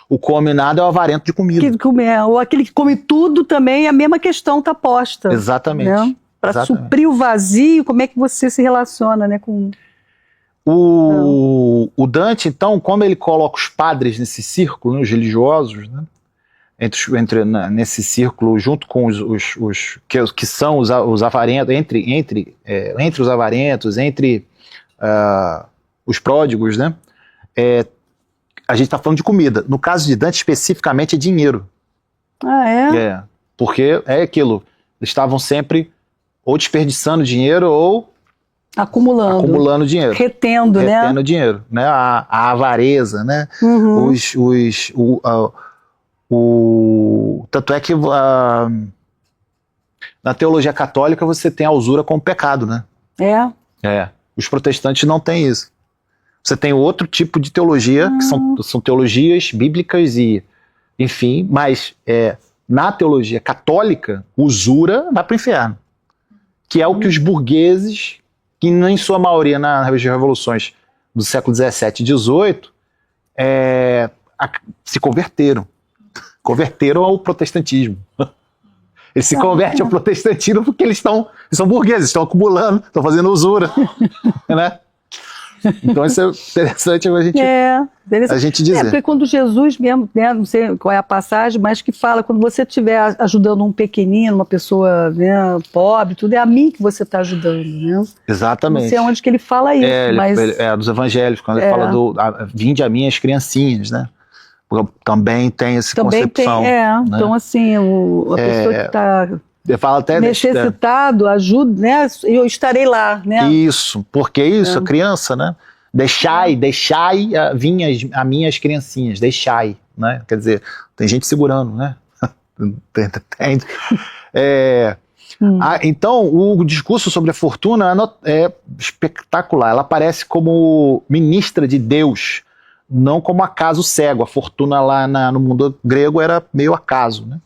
O come nada é o avarento de comida. Ou aquele que come tudo também, a mesma questão está posta. Exatamente. Né? Para suprir o vazio, como é que você se relaciona, né, com... O Dante, então, como ele coloca os padres nesse círculo, né, os religiosos, né, nesse círculo, junto com os que são os avarentos, entre os avarentos, entre os pródigos, né, a gente está falando de comida. No caso de Dante, especificamente, é dinheiro. Porque é aquilo, eles estavam sempre ou desperdiçando dinheiro ou acumulando dinheiro. Retendo dinheiro, né? A avareza, né? Tanto é que na teologia católica você tem a usura como pecado, né? Os protestantes não têm isso. Você tem outro tipo de teologia, que são teologias bíblicas e, enfim, mas na teologia católica, usura vai para o inferno. Que é o que os burgueses, que em sua maioria nas revoluções do século XVII e XVIII, se converteram. Converteram ao protestantismo. Eles se convertem ao protestantismo porque eles são burgueses, estão acumulando, estão fazendo usura. Né? Então isso é interessante a gente dizer. Porque quando Jesus mesmo, né, não sei qual é a passagem, mas que fala, quando você estiver ajudando um pequenino, uma pessoa, né, pobre, tudo, é a mim que você está ajudando. Né? Exatamente. Não sei onde que ele fala isso, mas... dos evangelhos, quando ele fala vinde a mim as criancinhas, né? Também tem essa concepção. Né? Então assim, a pessoa que está... Fala até necessitado, ajuda, né? Eu estarei lá, né? Isso, porque isso, a criança, né? Deixai a minhas criancinhas, deixai, né? Quer dizer, tem gente segurando, né? Então, o discurso sobre a fortuna é espetacular. Ela aparece como ministra de Deus, não como acaso cego. A fortuna lá no mundo grego era meio acaso, né?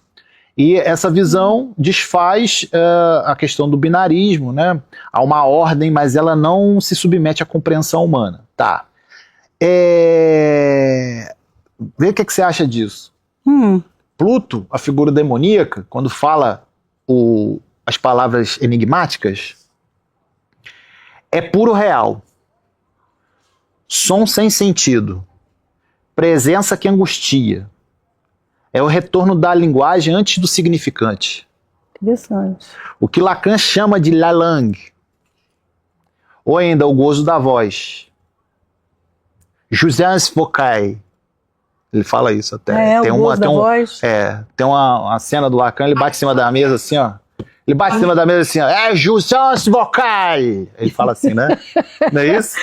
E essa visão desfaz a questão do binarismo, né? Há uma ordem, mas ela não se submete à compreensão humana. Tá. Vê o que você acha disso. Pluto, a figura demoníaca, quando fala as palavras enigmáticas, é puro real. Som sem sentido. Presença que angustia. É o retorno da linguagem antes do significante. Interessante. O que Lacan chama de la langue. Ou ainda o gozo da voz. Jouissance vocale. Ele fala isso até. Tem o gozo da voz. Tem uma cena do Lacan, ele bate em cima da mesa assim, ó. Ele bate em cima da mesa assim, ó. Jouissance vocale. Ele fala assim, né? Não é isso?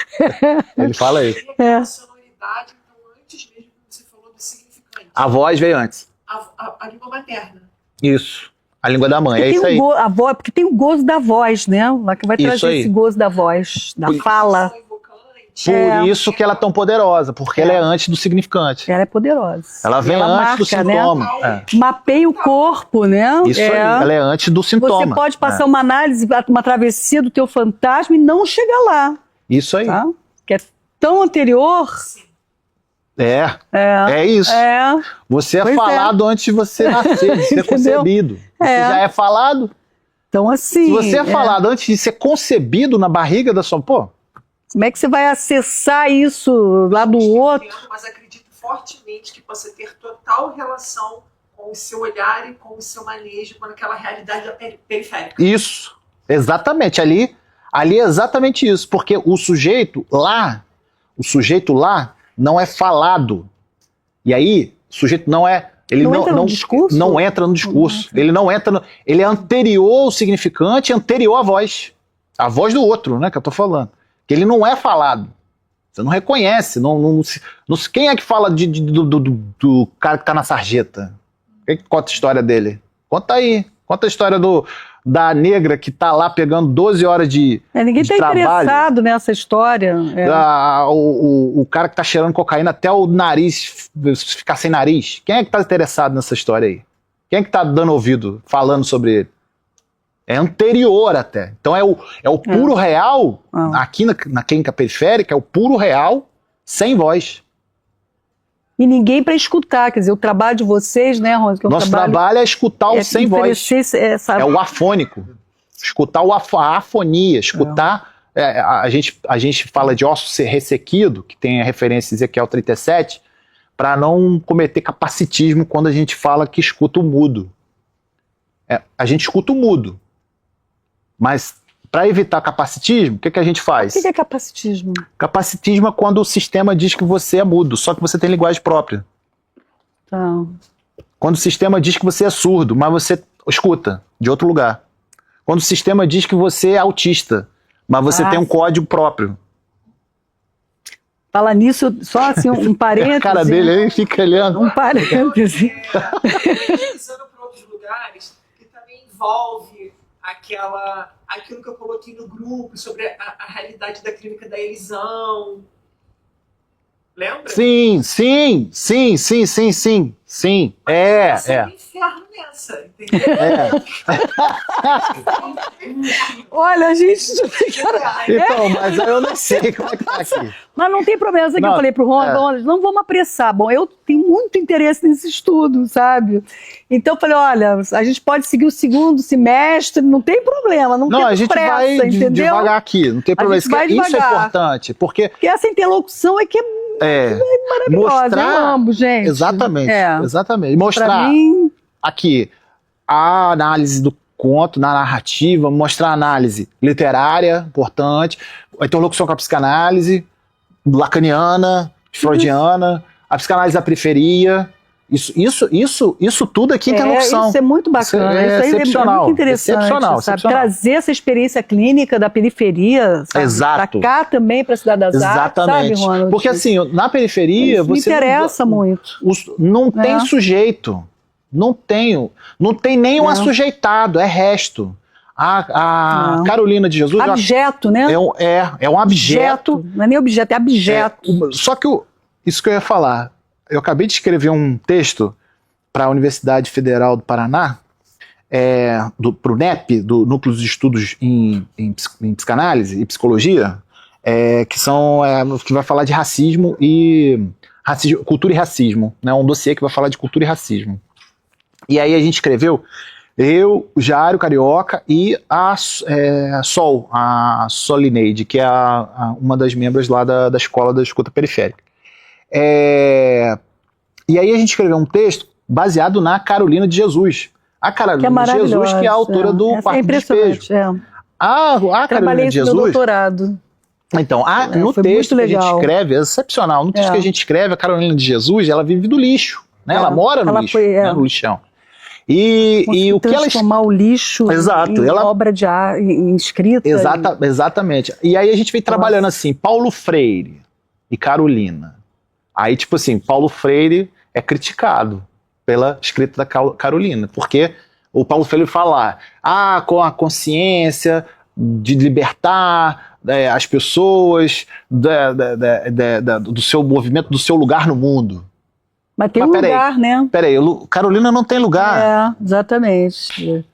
Ele fala isso. A sonoridade, então, antes mesmo que você falou do significante. A voz veio antes. A língua materna. Isso. A língua da mãe, é isso aí. Porque tem o gozo da voz, né? Lá que vai trazer esse gozo da voz, da fala. Por isso que ela é tão poderosa, porque ela é antes do significante. Ela é poderosa. Ela vem antes do sintoma. Né? Mapeia o corpo, né? Isso aí, ela é antes do sintoma. Você pode passar uma análise, uma travessia do teu fantasma e não chegar lá. Isso aí. Tá? Que é tão anterior. É isso. Você é falado antes de você nascer, de ser concebido. Você já é falado. Então, assim. Se você é falado antes de ser concebido na barriga da sua. Como é que você vai acessar isso lá do outro? Mas acredito fortemente que possa ter total relação com o seu olhar e com o seu manejo, com aquela realidade periférica. Isso. Exatamente. Ali é exatamente isso. Porque o sujeito lá não é falado. E aí, o sujeito não é... Ele não entra no discurso? Não entra no discurso. Ele não entra ele é anterior ao significante, anterior à voz. A voz do outro, né, que eu tô falando. Que ele não é falado. Você não reconhece. Quem é que fala do cara que tá na sarjeta? Quem que conta a história dele? Conta aí. Conta a história da negra que tá lá pegando 12 horas de trabalho. Ninguém tá interessado nessa história. O cara que tá cheirando cocaína até o nariz ficar sem nariz. Quem é que tá interessado nessa história aí? Quem é que tá dando ouvido, falando sobre ele? É anterior até. Então é o puro real, aqui na clínica periférica, é o puro real, sem voz. E ninguém para escutar, quer dizer, o trabalho de vocês, né, Rosa? Nosso trabalho é escutar o sem voz. É o afônico. Escutar a afonia, escutar... a gente fala de osso ressequido, que tem a referência em Ezequiel 37, para não cometer capacitismo quando a gente fala que escuta o mudo. A gente escuta o mudo. Mas, para evitar capacitismo, o que a gente faz? O que é capacitismo? Capacitismo é quando o sistema diz que você é mudo, só que você tem linguagem própria. Quando o sistema diz que você é surdo, mas você escuta de outro lugar. Quando o sistema diz que você é autista, mas você tem um código próprio. Fala nisso, só assim, um parêntese. A cara dele aí fica olhando. Um parêntese. Pesquisando por outros lugares, que também envolve aquilo que eu coloquei no grupo sobre a realidade da clínica da Elisão. Lembra? Sim. É um inferno nessa, entendeu? Olha, a gente... Então, mas eu não sei como é que tá aqui. Mas não tem problema, sabe que eu Não, falei pro Ron, não vamos apressar. Bom, eu tenho muito interesse nesse estudo, sabe? Então eu falei, olha, a gente pode seguir o segundo semestre, não tem problema, não tem A gente pressa, vai entendeu? devagar aqui, não tem problema. gente vai Isso é devagar. importante, porque Porque essa interlocução é que é maravilhosa, eu amo, gente. Exatamente, É. exatamente. Pra Mostrar mim, aqui a análise do conto, na narrativa, mostrar a análise literária, importante, a interlocução com a psicanálise lacaniana, freudiana, a psicanálise da periferia. Isso tudo aqui é interlocução. isso é muito bacana, Isso é isso aí excepcional, é muito interessante, excepcional, sabe? excepcional. Trazer essa experiência clínica da periferia, sabe? Exato. Pra cá também, pra Cidade das Artes, Exatamente. sabe, Ronald? Porque assim, na periferia Isso me você interessa muito. não tem sujeito. Não tem nem um Não. assujeitado, é resto. A Carolina de Jesus Abjeto, né? é um abjeto. Não é nem objeto, é abjeto. Só que isso que eu ia falar, eu acabei de escrever um texto para a Universidade Federal do Paraná, para o NEP, do Núcleo de Estudos em Psicanálise e Psicologia, que vai falar de racismo, cultura e racismo, né? Um dossiê que vai falar de cultura e racismo. E aí a gente escreveu, eu, o Jário Carioca e a Sol, a Solineide, que é uma das membros lá da Escola da Escuta Periférica. E aí a gente escreveu um texto baseado na Carolina de Jesus. A Carolina de Jesus, que é a autora do Quarto Despejo. A Carolina Trabalhei de no meu Jesus... doutorado. Então, no foi texto muito que a gente legal. escreve, é excepcional, no texto que a gente escreve, a Carolina de Jesus, ela vive do lixo, né? Ela mora no lixo, né? No lixão. E o que ela transformar o lixo em obra de arte, em escrita. Exatamente. E aí a gente vem trabalhando assim, Paulo Freire e Carolina. Aí, tipo assim, Paulo Freire é criticado pela escrita da Carolina, porque o Paulo Freire fala, com a consciência de libertar as pessoas do seu movimento, do seu lugar no mundo. Mas tem um lugar, né? Peraí, Carolina não tem lugar. Exatamente.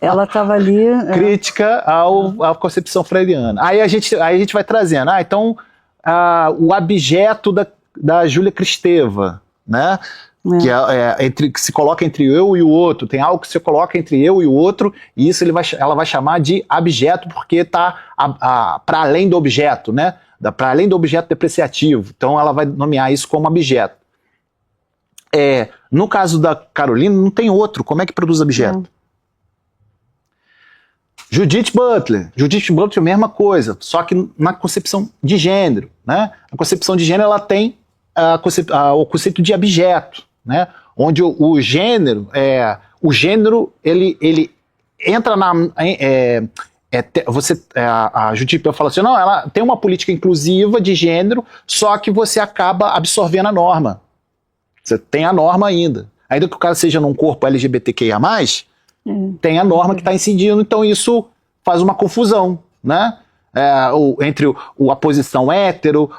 Ela estava ali... Crítica à concepção freiriana. Aí a gente vai trazendo, então, o abjeto da Júlia Kristeva, né? Que se coloca entre eu e o outro, tem algo que se coloca entre eu e o outro, e isso ela vai chamar de abjeto, porque está para além do objeto, né? Para além do objeto depreciativo. Então ela vai nomear isso como abjeto. No caso da Carolina, não tem outro. Como é que produz objeto? Judith Butler, a mesma coisa, só que na concepção de gênero, né? A concepção de gênero, ela tem o conceito de abjeto, né? Onde o gênero, ele entra a Judith fala assim, não, ela tem uma política inclusiva de gênero, só que você acaba absorvendo a norma. Você tem a norma ainda que o cara seja num corpo LGBTQIA+, tem a norma que está incidindo, então isso faz uma confusão, né? Entre a posição hétero,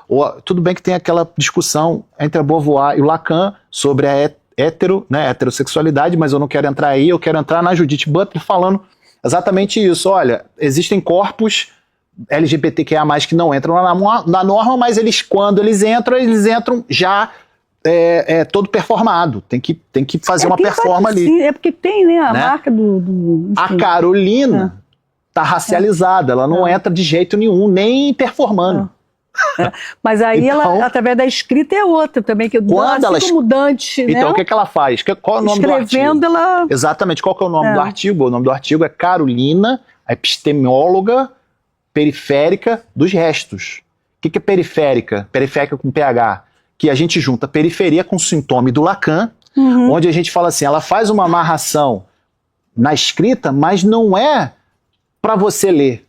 tudo bem que tem aquela discussão entre a Beauvoir e o Lacan sobre a heterossexualidade, mas eu não quero entrar aí, eu quero entrar na Judith Butler falando exatamente isso. Olha, existem corpos LGBTQIA+, que não entram na norma, mas quando eles entram já todo performado, tem que fazer uma performance ali. Sim, porque tem, né, a marca do a Carolina tá racializada, ela não entra de jeito nenhum, nem performando. Mas aí então, ela, através da escrita, é outra também, que como Dante, né? Então o que ela faz? Qual é o nome do artigo? Escrevendo, ela... Exatamente, qual que é o nome do artigo? O nome do artigo é Carolina, a epistemóloga periférica dos restos. O que é periférica? Periférica com PH. Que a gente junta periferia com sintoma do Lacan, onde a gente fala assim, ela faz uma amarração na escrita, mas não é para você ler.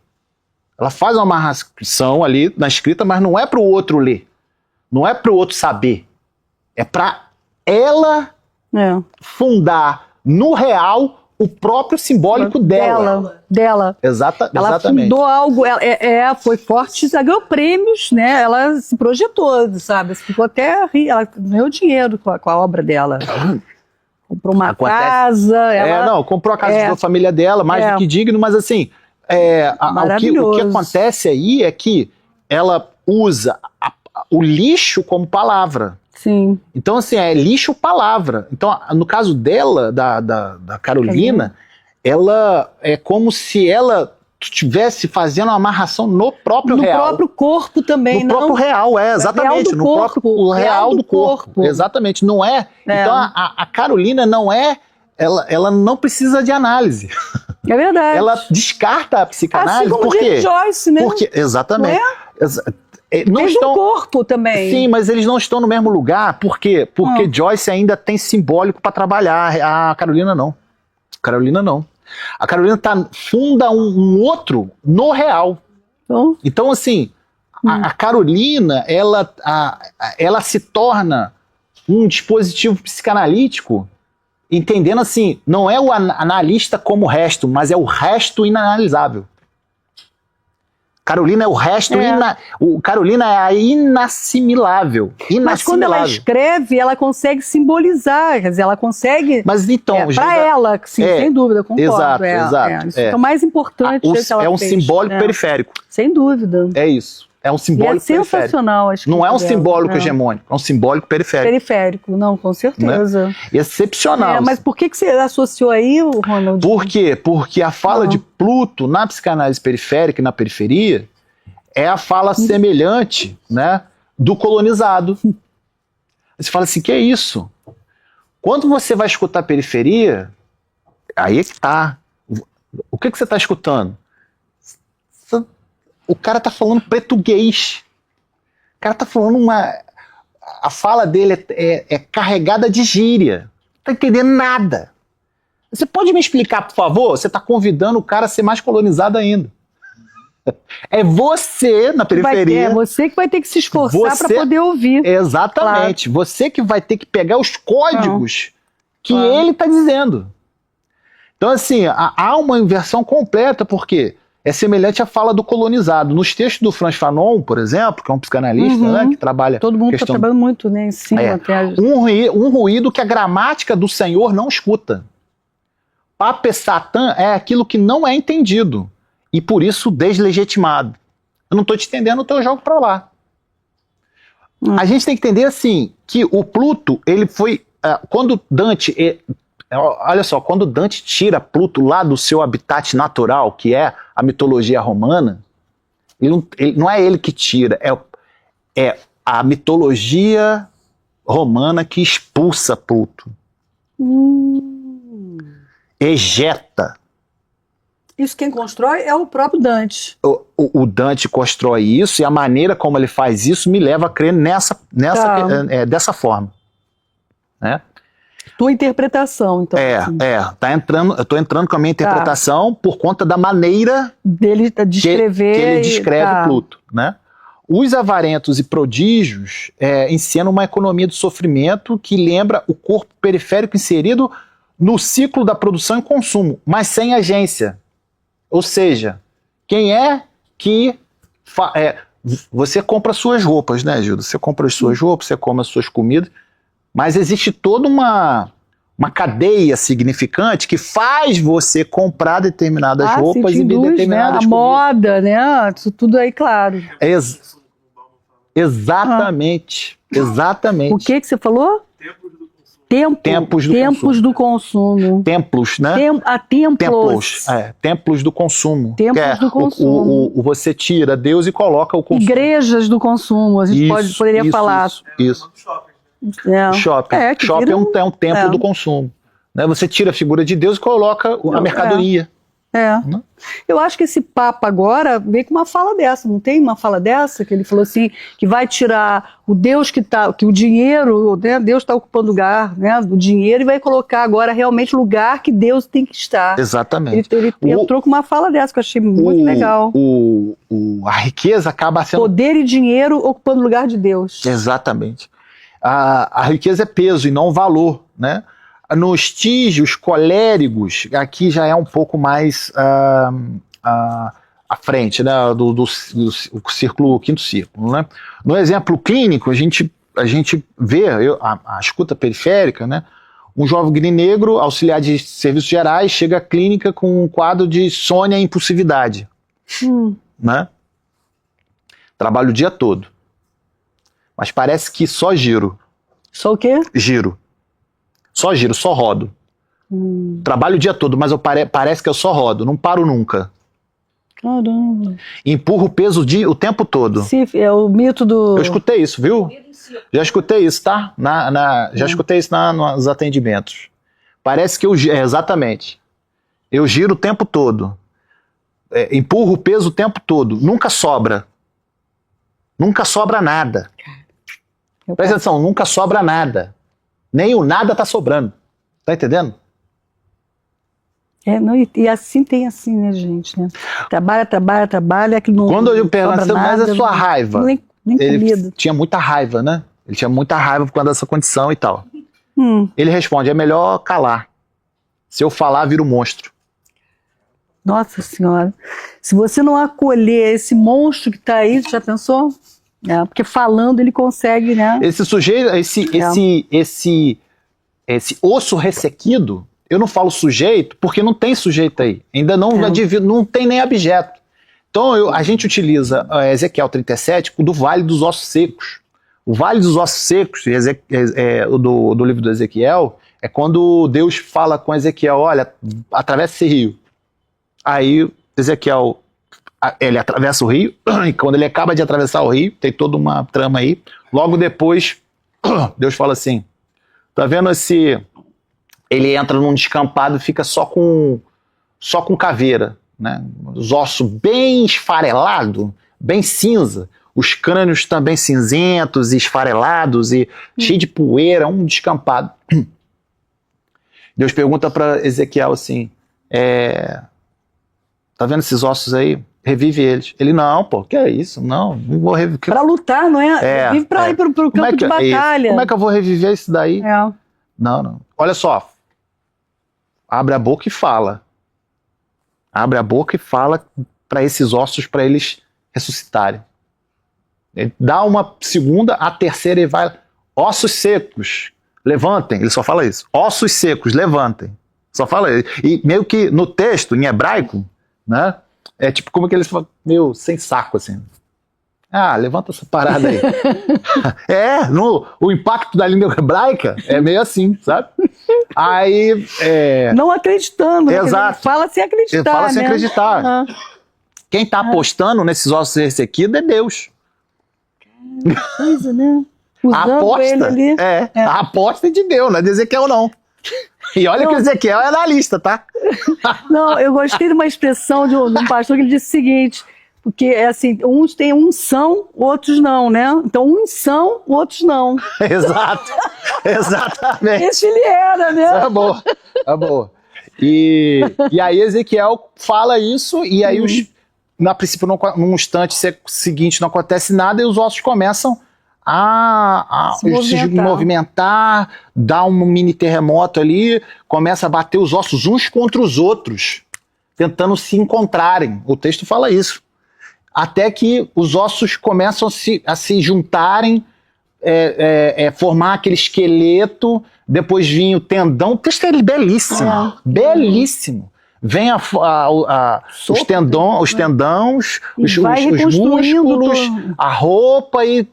Ela faz uma amarração ali na escrita, mas não é para o outro ler. Não é para o outro saber. É para ela fundar no real o próprio simbólico dela. Dela. Ela Exatamente. fundou algo, foi forte, ela ganhou prêmios, né? Ela se projetou, sabe? Ficou até ela ganhou dinheiro com a obra dela. Comprou uma casa. Comprou a casa da família dela, mais do que digno, mas assim, o que acontece aí é que ela usa o lixo como palavra. Sim. Então, assim, é lixo palavra. Então, no caso dela, da Carolina, ela é como se ela estivesse fazendo uma amarração no próprio real. No próprio corpo também, no próprio real, exatamente. No próprio real do corpo. Exatamente, não é. Então, a Carolina não é. Ela não precisa de análise. É verdade. Ela descarta a psicanálise. Assim como por quê? Joyce, né? Exatamente. Não estão... corpo também. Sim, mas eles não estão no mesmo lugar. Por quê? Porque Joyce ainda tem simbólico para trabalhar. A Carolina não. A Carolina funda um outro no real. Então, assim, a Carolina, ela se torna um dispositivo psicanalítico, entendendo assim, não é o analista como o resto, mas é o resto inanalisável. Carolina é o resto, Carolina é a inassimilável. Mas quando ela escreve, ela consegue simbolizar, quer dizer, ela consegue... Mas então... para ela, sim, sem dúvida, concordo. Exato. Isso é o mais importante que ela é um fez, simbólico periférico. Sem dúvida. É isso. É um simbólico periférico. É sensacional. Não é um simbólico hegemônico, é um simbólico periférico. Periférico, não, com certeza. Né? Excepcional. Mas por que você associou aí, Ronald? Por quê? Porque a fala de Pluto na psicanálise periférica e na periferia é a fala semelhante, né, do colonizado. Você fala assim, que é isso? Quando você vai escutar a periferia, aí é que tá. O que você está escutando? O cara está falando português. O cara está falando a fala dele é carregada de gíria. Não está entendendo nada. Você pode me explicar, por favor? Você está convidando o cara a ser mais colonizado ainda. É você, na periferia... É você que vai ter que se esforçar para poder ouvir. Exatamente. Claro. Você que vai ter que pegar os códigos que ele está dizendo. Então, assim, há uma inversão completa, porque é semelhante à fala do colonizado. Nos textos do Frantz Fanon, por exemplo, que é um psicanalista, né, que trabalha... Todo mundo está trabalhando muito, né, em cima. Um ruído que a gramática do Senhor não escuta. Pape Satã é aquilo que não é entendido. E por isso deslegitimado. Eu não estou te entendendo, então eu jogo para lá. A gente tem que entender assim, que o Pluto, ele foi... quando Dante... olha só, quando Dante tira Pluto lá do seu habitat natural, que é a mitologia romana, não é ele que tira, é a mitologia romana que expulsa Pluto. Ejeta. Isso quem constrói é o próprio Dante. O Dante constrói isso, e a maneira como ele faz isso me leva a crer dessa forma. Né? Tua interpretação, então. Eu estou entrando com a minha interpretação por conta da maneira dele descrever. Que ele descreve Pluto. Né? Os avarentos e prodígios ensinam uma economia do sofrimento que lembra o corpo periférico inserido no ciclo da produção e consumo, mas sem agência. Ou seja, quem é que... você compra suas roupas, né, Gilda? Você compra as suas roupas, você come as suas comidas, mas existe toda uma cadeia significante que faz você comprar determinadas roupas e determinadas comidas. A moda, né? Isso tudo aí, claro. Exatamente. Exatamente. O que você falou? Templos do consumo. Templos, né? Templos. Templos do consumo. Templos do consumo. Você tira Deus e coloca o consumo. Igrejas do consumo, a gente poderia falar. Isso. Shopping. Shopping é um templo do consumo. Né? Você tira a figura de Deus e coloca a mercadoria. Eu acho que esse Papa agora veio com uma fala dessa, não tem uma fala dessa? Que ele falou assim, que vai tirar o Deus que o dinheiro, né, Deus está ocupando lugar, né, do dinheiro, e vai colocar agora realmente o lugar que Deus tem que estar. Exatamente. Ele entrou com uma fala dessa, que eu achei muito legal. A riqueza acaba sendo... Poder e dinheiro ocupando o lugar de Deus. Exatamente. A riqueza é peso e não valor, né? Nos tígios coléricos, aqui já é um pouco mais à frente, né, do círculo, quinto círculo, né? No exemplo clínico, a gente vê a escuta periférica, né? Um jovem negro, auxiliar de serviços gerais, chega à clínica com um quadro de insônia e impulsividade, né? Trabalho o dia todo, mas parece que só giro. Só o quê? Giro, só rodo. Trabalho o dia todo, mas parece que eu só rodo, não paro nunca. Caramba. Empurro o peso o tempo todo. Sim, é o mito do... Eu escutei isso, viu? Já escutei isso, tá? Já escutei isso nos atendimentos. Parece que exatamente. Eu giro o tempo todo. Empurro o peso o tempo todo. Nunca sobra. Nunca sobra nada. Presta atenção, nunca sobra nada. Nem o nada tá sobrando. Tá entendendo? Não, e assim tem assim, né, gente? Né? Trabalha, que não. Quando eu pergunto, mas a sua raiva. Nem ele comida. tinha muita raiva, né? Ele tinha muita raiva por causa dessa condição e tal. Ele responde, é melhor calar. Se eu falar, vira um monstro. Nossa Senhora. Se você não acolher esse monstro que tá aí, você já pensou? Porque falando ele consegue, né? Esse sujeito, esse osso ressequido, eu não falo sujeito porque não tem sujeito aí. Ainda não tem nem objeto. Então a gente utiliza Ezequiel 37 do Vale dos Ossos Secos. O Vale dos Ossos Secos, do livro do Ezequiel, é quando Deus fala com Ezequiel, olha, atravessa esse rio. Aí Ezequiel, ele atravessa o rio, e quando ele acaba de atravessar o rio, tem toda uma trama aí, logo depois, Deus fala assim, tá vendo ele entra num descampado e fica só com caveira, né? Os ossos bem esfarelados, bem cinza, os crânios também cinzentos e esfarelados e cheio de poeira, um descampado. Deus pergunta para Ezequiel assim, tá vendo esses ossos aí? Revive eles. Ele, não, pô, que é isso? Não vou reviver. Pra lutar, não é? Vive pra ir pro campo de batalha. Como é que eu vou reviver isso daí? Não. Olha só. Abre a boca e fala. Abre a boca e fala para esses ossos, para eles ressuscitarem. Ele dá uma segunda, a terceira e vai. Ossos secos, levantem. Ele só fala isso. Ossos secos, levantem. Só fala isso. E meio que no texto, em hebraico, né? É tipo como que eles falam, meio sem saco, assim. Levanta essa parada aí. O impacto da língua hebraica é meio assim, sabe? Aí... Não acreditando. Exato. Ele fala sem acreditar, Ele fala sem acreditar. Quem tá apostando nesses ossos ressequidos é Deus. Coisa, né? A aposta a aposta é de Deus, não é de Ezequiel, não. E olha que o Ezequiel é analista, tá? Não, eu gostei de uma expressão de um pastor que ele disse o seguinte, porque é assim, uns têm unção, outros não, né? Então, uns são, outros não. Exato, exatamente. Esse ele era, né? É boa. E aí Ezequiel fala isso, e aí na princípio, num instante seguinte não acontece nada, e os ossos começam a se movimentar, dá um mini terremoto ali, começa a bater os ossos uns contra os outros, tentando se encontrarem. O texto fala isso. Até que os ossos começam a se juntarem, formar aquele esqueleto, depois vinha o tendão. O texto é belíssimo, belíssimo. Vem os tendões, os músculos, a roupa e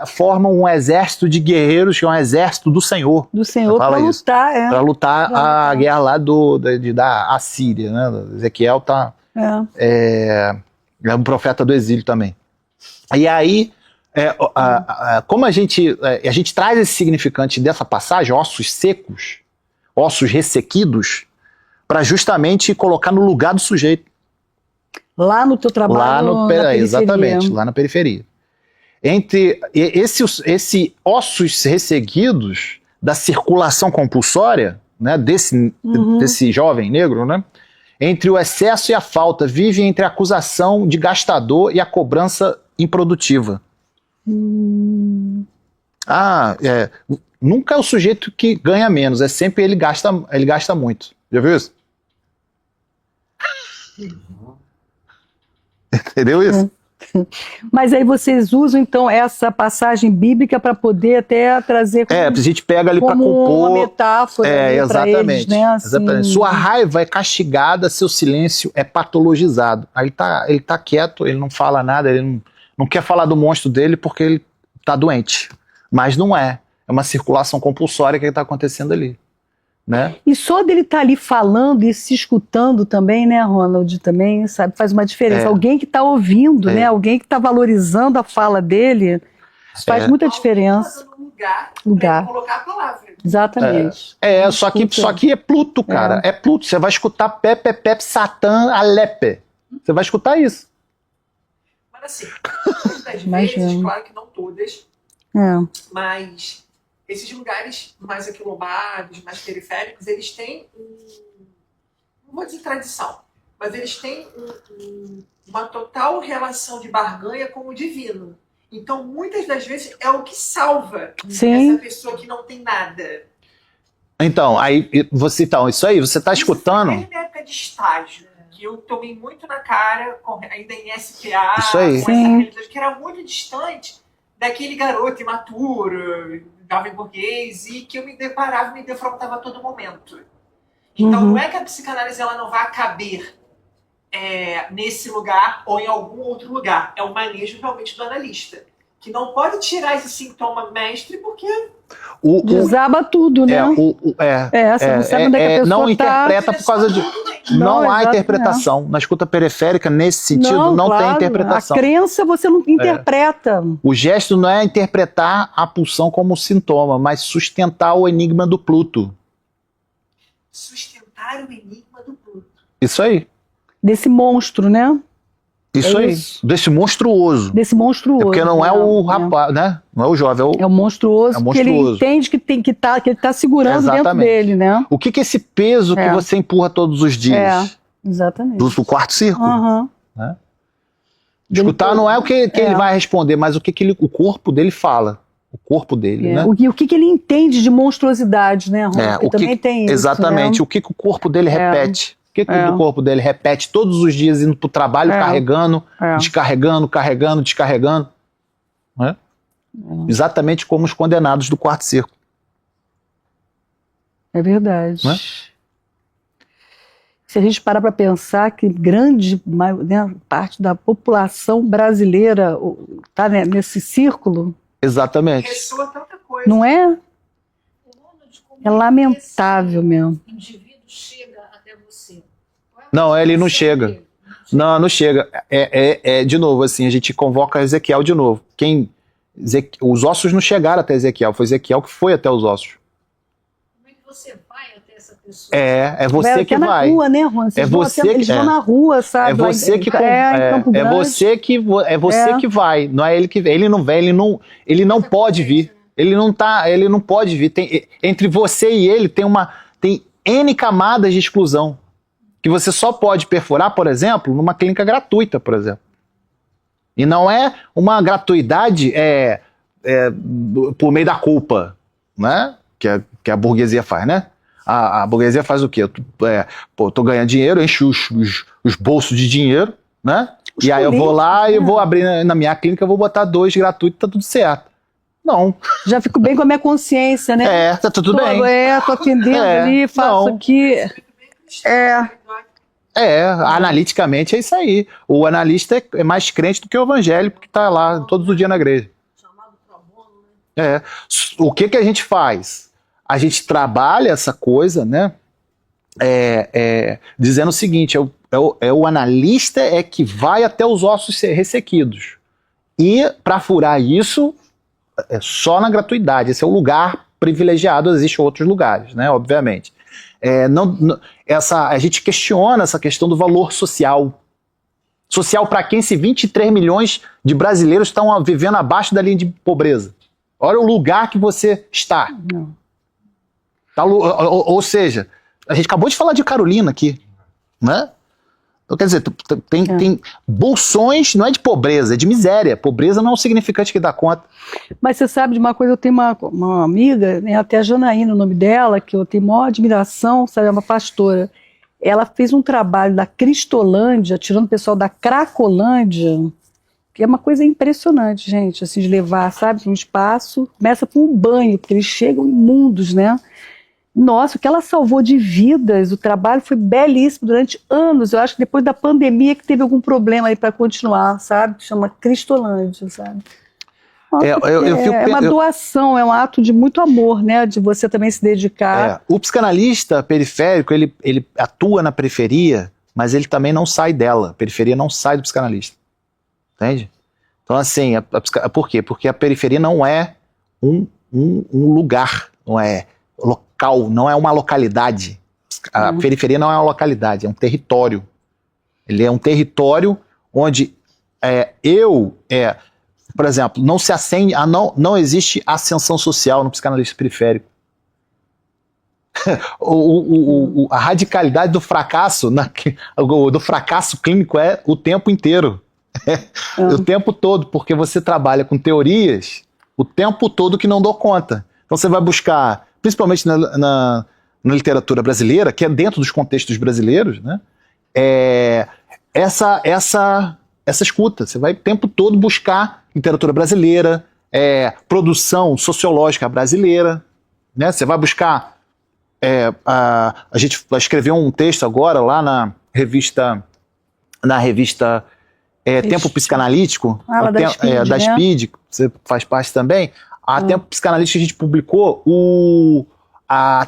formam um exército de guerreiros, que é um exército do Senhor. Do Senhor para lutar, Para lutar a guerra lá da Assíria, né? Ezequiel é um profeta do exílio também. E aí, como a gente traz esse significante dessa passagem, ossos secos, ossos ressequidos, para justamente colocar no lugar do sujeito. Lá no teu trabalho, na periferia. Exatamente, lá na periferia. Entre esses ossos resseguidos da circulação compulsória, né, desse jovem negro, né, entre o excesso e a falta, vive entre a acusação de gastador e a cobrança improdutiva. Nunca é o sujeito que ganha menos, é sempre ele gasta muito. Já viu isso? Entendeu isso? Mas aí vocês usam, então, essa passagem bíblica para poder até trazer como, A gente pega ali para como uma compor. metáfora para eles, né? Assim, Exatamente. Sua raiva é castigada, seu silêncio é patologizado. Aí ele tá quieto, ele não fala nada, ele não quer falar do monstro dele porque ele tá doente. Mas não é. É uma circulação compulsória que está acontecendo ali. Né? E só dele estar ali falando e se escutando também, né, Ronald, também, sabe, faz uma diferença. Alguém que está ouvindo, né, alguém que está valorizando a fala dele, isso faz muita diferença. Lugar. Colocar a palavra. Exatamente. Só que é Pluto, cara. É Pluto. Você vai escutar Pepe, Satã, Alepe. Você vai escutar isso. Mas assim, das vezes, claro que não todas, mas esses lugares mais aquilombados, mais periféricos, eles têm não vou dizer tradição, mas eles têm uma total relação de barganha com o divino. Então, muitas das vezes, é o que salva essa pessoa que não tem nada. Então, isso aí, você está escutando... Isso na época de estágio, que eu tomei muito na cara, ainda em SPA, isso aí. Com essa realidade, que era muito distante daquele garoto imaturo, jovem burguês, e que eu me defrontava a todo momento. Então, não é que a psicanálise ela não vai caber nesse lugar ou em algum outro lugar. É o manejo realmente do analista, que não pode tirar esse sintoma mestre porque... Desaba tudo, né? Você não sabe onde é que a pessoa não interpreta por causa de... Não há interpretação. Na escuta periférica, nesse sentido, não tem interpretação. A crença você não interpreta. O gesto não é interpretar a pulsão como sintoma, mas sustentar o enigma do Pluto. Sustentar o enigma do Pluto. Isso aí. Desse monstro, né? Isso aí. Desse monstruoso. Desse monstruoso. Porque não é o rapaz, né? Não é o jovem, é o monstruoso. Que ele entende que ele tá segurando dentro dele, né? O que é esse peso que você empurra todos os dias? Exatamente. Do quarto círculo. Né? Escutar não é o que ele vai responder, mas o que o corpo dele fala. O corpo dele, né? O que ele entende de monstruosidade, né, Ron? Porque também tem isso, exatamente. Né? O que o corpo dele repete. O que o corpo dele repete todos os dias indo para o trabalho, carregando, descarregando. Né? Exatamente como os condenados do quarto círculo. É verdade. Né? Se a gente parar para pensar que grande parte da população brasileira está nesse círculo... Exatamente. Ressoa tanta coisa. Não é? É lamentável mesmo. O indivíduo chega até você. Não, ele não chega. Não chega. De novo, assim, a gente convoca Ezequiel de novo. Os ossos não chegaram até Ezequiel, foi Ezequiel que foi até os ossos. Como é que você vai até essa pessoa? É você que vai. Na rua, né, Ron? Eles vão na rua, sabe? É você que vai, não é ele que vem. Ele não pode vir. Ele não pode vir. Entre você e ele tem N camadas de exclusão que você só pode perfurar, por exemplo, numa clínica gratuita, por exemplo. E não é uma gratuidade por meio da culpa, né? Que a burguesia faz, né? A burguesia faz o quê? Eu tô ganhando dinheiro, encho os bolsos de dinheiro, né? E aí eu vou lá e vou abrir na minha clínica, eu vou botar 2 gratuitos, tá tudo certo. Não. Já fico bem com a minha consciência, né? Tá tudo bem. Tô atendendo ali, faço aqui. Analiticamente é isso aí. O analista é mais crente do que o evangélico que tá lá todos os dias na igreja. O que a gente faz? A gente trabalha essa coisa, né? Dizendo o seguinte, o analista que vai até os ossos ressequidos. E para furar isso, é só na gratuidade. Esse é o lugar privilegiado, existem outros lugares, né? Obviamente. A gente questiona essa questão do valor social. Social para quem se 23 milhões de brasileiros estão vivendo abaixo da linha de pobreza. Olha o lugar que você está. Ou seja, a gente acabou de falar de Carolina aqui, né? Então, quer dizer, tem bolsões, não é de pobreza, é de miséria. Pobreza não é um significante que dá conta. Mas você sabe de uma coisa, eu tenho uma amiga, né, até a Janaína, o nome dela, que eu tenho maior admiração, sabe, é uma pastora. Ela fez um trabalho da Cristolândia, tirando o pessoal da Cracolândia, que é uma coisa impressionante, gente, assim, de levar, sabe, para um espaço, começa com um banho, porque eles chegam imundos, né? Nossa, o que ela salvou de vidas, o trabalho foi belíssimo durante anos. Eu acho que depois da pandemia que teve algum problema aí para continuar, sabe? Chama Cristolândia, sabe? Nossa, é uma doação, é um ato de muito amor, né? De você também se dedicar. O psicanalista periférico, ele atua na periferia, mas ele também não sai dela. A periferia não sai do psicanalista. Entende? Então, assim, por quê? Porque a periferia não é um lugar, não é local, não é uma localidade. A periferia não é uma localidade, é um território. Ele é um território onde por exemplo, não se acende, não existe ascensão social no psicanalista periférico. A radicalidade do fracasso, do fracasso clínico é o tempo inteiro. O tempo todo, porque você trabalha com teorias o tempo todo que não dou conta. Então você vai buscar, principalmente na literatura brasileira, que é dentro dos contextos brasileiros, né? Essa escuta. Você vai o tempo todo buscar literatura brasileira, produção sociológica brasileira, né? Você vai buscar... a gente vai escrever um texto agora lá na revista Tempo Psicanalítico, da SPID, você faz parte também. A Tempo Psicanalítico a gente publicou a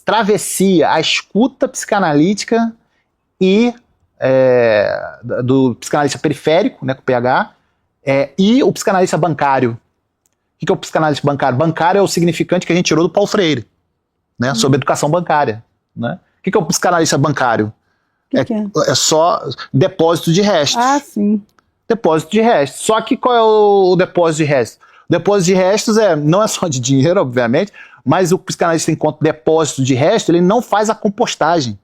travessia, a escuta psicanalítica e do psicanalista periférico, né, com PH, e o psicanalista bancário. O que é o psicanalista bancário? Bancário é o significante que a gente tirou do Paulo Freire, né, sobre educação bancária. Né? O que é o psicanalista bancário? É só depósito de restos. Ah, sim. Depósito de restos. Só que qual é o depósito de restos? O depósito de restos não é só de dinheiro, obviamente, mas o psicanalista, enquanto depósito de restos, ele não faz a compostagem.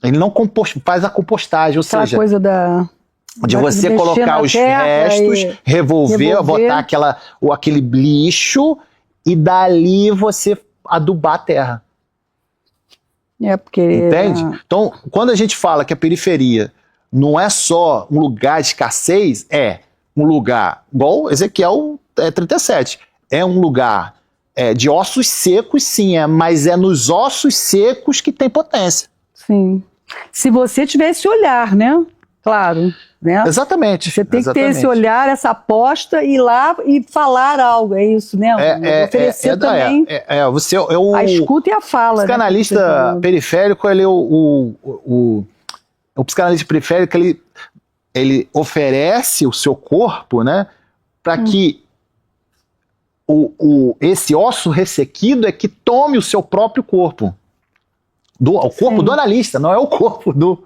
Ele não faz a compostagem, ou seja... coisa de você colocar os restos, revolver, botar aquele lixo e dali você adubar a terra. Entende? Então, quando a gente fala que a periferia não é só um lugar de escassez, é um lugar, igual Ezequiel 37, é um lugar de ossos secos, sim, mas é nos ossos secos que tem potência. Sim. Se você tiver esse olhar, né? Claro. Né? Exatamente. Você tem que ter esse olhar, essa aposta, ir lá e falar algo, é isso, né? Oferecer também a escuta e a fala. O psicanalista periférico, ele o psicanalista periférico, ele oferece o seu corpo, né, para que esse osso ressequido é que tome o seu próprio corpo. O corpo do analista, não é o corpo do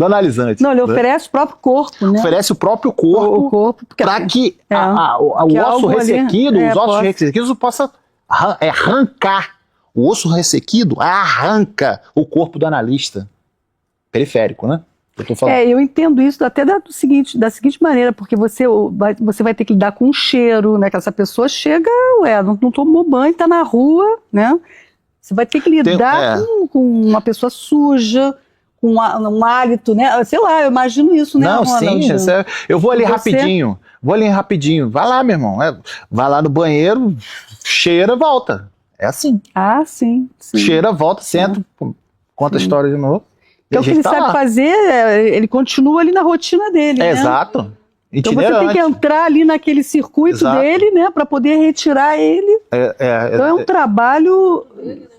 analisante. Não, ele oferece o próprio corpo, né? Oferece o próprio corpo para que o osso ressequido, os ossos ressequidos possa arrancar. O osso ressequido arranca o corpo do analista periférico, né? Eu entendo isso até da seguinte maneira, porque você vai ter que lidar com um cheiro, né? Que essa pessoa chega, não tomou banho, tá na rua, né? Você vai ter que lidar com uma pessoa suja, com um hálito, né? Sei lá, eu imagino isso, né? Não, sim, eu vou ali rapidinho. Vai lá, meu irmão. Vai lá no banheiro, cheira, volta. É assim. Ah, sim. Cheira, volta, senta, conta a história de novo. Então o que ele sabe fazer, ele continua ali na rotina dele, né? Exato. Então você tem que entrar ali naquele circuito dele, né? Para poder retirar ele. Então é um trabalho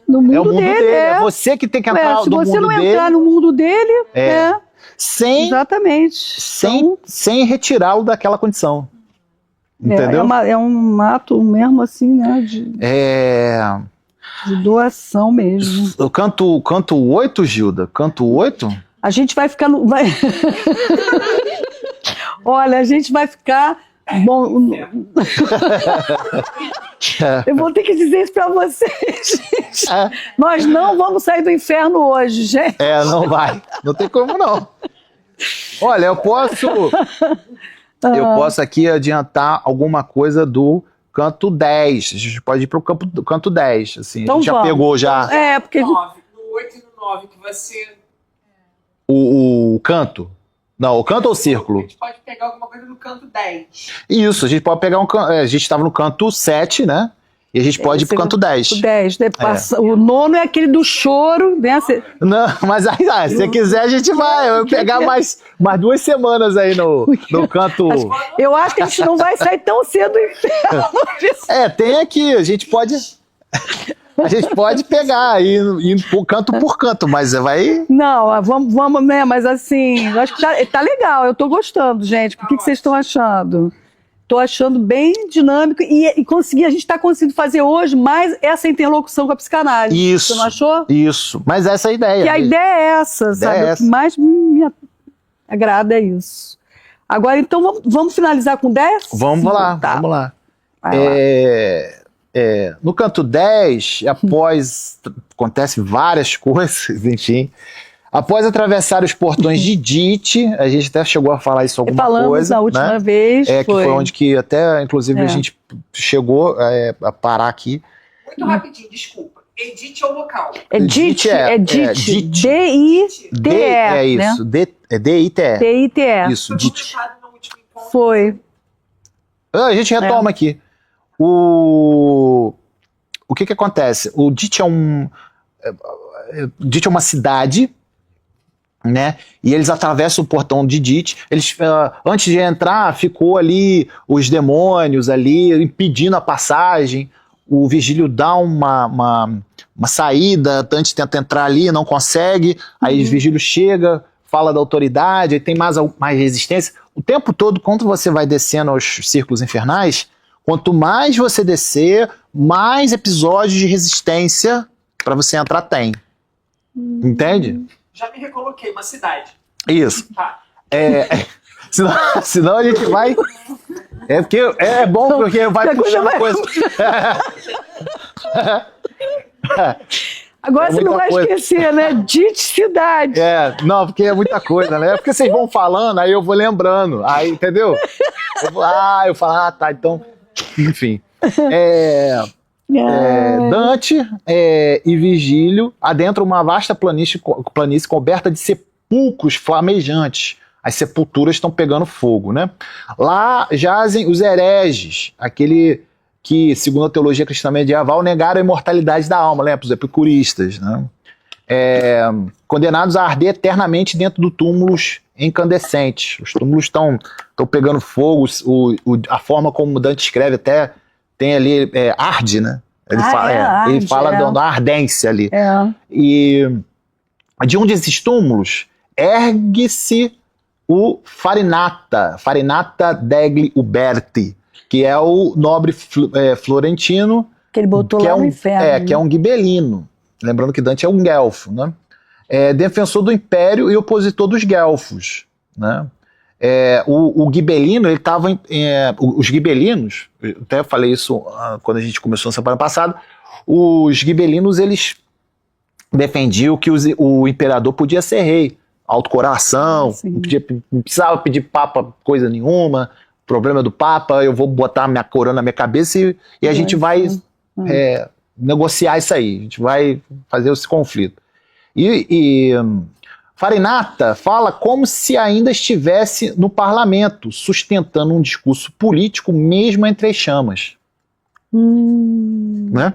no mundo dele. É você que tem que entrar no mundo dele. Se você não entrar no mundo dele, exatamente. Sem retirá-lo daquela condição. Entendeu? É um ato mesmo assim, né? De doação mesmo. Eu canto 8, Gilda? Canto 8? A gente vai ficar Olha, a gente vai ficar Bom, eu vou ter que dizer isso para vocês, gente. Nós não vamos sair do inferno hoje, gente. Não vai. Não tem como, não. Olha, eu posso aqui adiantar alguma coisa do canto 10. A gente pode ir para o canto 10. Assim. Então a gente já pegou já porque... No 8 e no 9, que vai ser... o canto. Não, o canto ou o círculo? A gente pode pegar alguma coisa no canto 10. Isso, a gente pode pegar a gente estava no canto 7, né? E a gente pode ir pro canto 10. O 10, né? O nono é aquele do choro, né? Não, mas aí, se você quiser, a gente vai. Eu vou pegar mais 2 semanas aí no canto. Eu acho que a gente não vai sair tão cedo do inferno. Tem aqui, a gente pode pegar aí, canto por canto, mas vai... Não, vamos, né? Mas assim, eu acho que tá legal, eu tô gostando, gente. O que vocês estão achando? Tô achando bem dinâmico e a gente tá conseguindo fazer hoje mais essa interlocução com a psicanálise. Isso. Você não achou? Isso, mas essa é a ideia. E a ideia é essa, sabe? O que mais me agrada é isso. Agora, então, vamos finalizar com 10? Vamos lá, tá. Vamos lá. Vai lá. No canto 10, acontece várias coisas, enfim. Após atravessar os portões de Dite, a gente até chegou a falar isso alguma coisa. Falamos na última vez. Que foi onde que até, inclusive, a gente chegou a parar aqui. Muito rapidinho, desculpa. Edite é o local. Dite. D-I-T-E. É isso, né? D-I-T-E. D-I-T-E. Isso, Foi Dite. comentado no último encontro. Foi. A gente retoma aqui. O que acontece? O Dite Dite é uma cidade, né? E eles atravessam o portão de Dite. Eles, antes de entrar, ficou ali os demônios ali impedindo a passagem. O Vigílio dá uma saída, Dante tenta entrar ali, não consegue. Aí o Vigílio chega, fala da autoridade, aí tem mais resistência. O tempo todo, quando você vai descendo aos círculos infernais, quanto mais você descer, mais episódios de resistência para você entrar tem. Entende? Já me recoloquei, uma cidade. Isso. Tá. Senão a gente vai... Porque é bom porque vai puxando coisa. Agora você não vai esquecer, né? Dite cidade. Não, porque é muita coisa, né? É porque vocês vão falando, aí eu vou lembrando. Aí, entendeu? Eu falo, tá, então... Enfim. Dante e Vigílio adentram uma vasta planície coberta de sepulcros flamejantes. As sepulturas estão pegando fogo, né? Lá jazem os hereges, aquele que, segundo a teologia cristã medieval, negaram a imortalidade da alma, lembra? Os epicuristas, né? Condenados a arder eternamente dentro de túmulos incandescentes. Os túmulos estão pegando fogo, a forma como Dante escreve até tem ali, arde, né? Ele fala da ardência ali. E de um desses túmulos ergue-se o Farinata degli Uberti, que é o nobre florentino, que ele botou lá no inferno. Que é um gibelino. Lembrando que Dante é um guelfo, né? Defensor do império e opositor dos guelfos, né? O gibelino, ele estava... os gibelinos, eu até falei isso quando a gente começou na semana passada, os gibelinos, eles defendiam que o imperador podia ser rei, alto coração, não precisava pedir papa coisa nenhuma, problema do papa, eu vou botar minha coroa na minha cabeça e a gente vai negociar isso aí, a gente vai fazer esse conflito. Farinata fala como se ainda estivesse no parlamento, sustentando um discurso político mesmo entre as chamas. Né?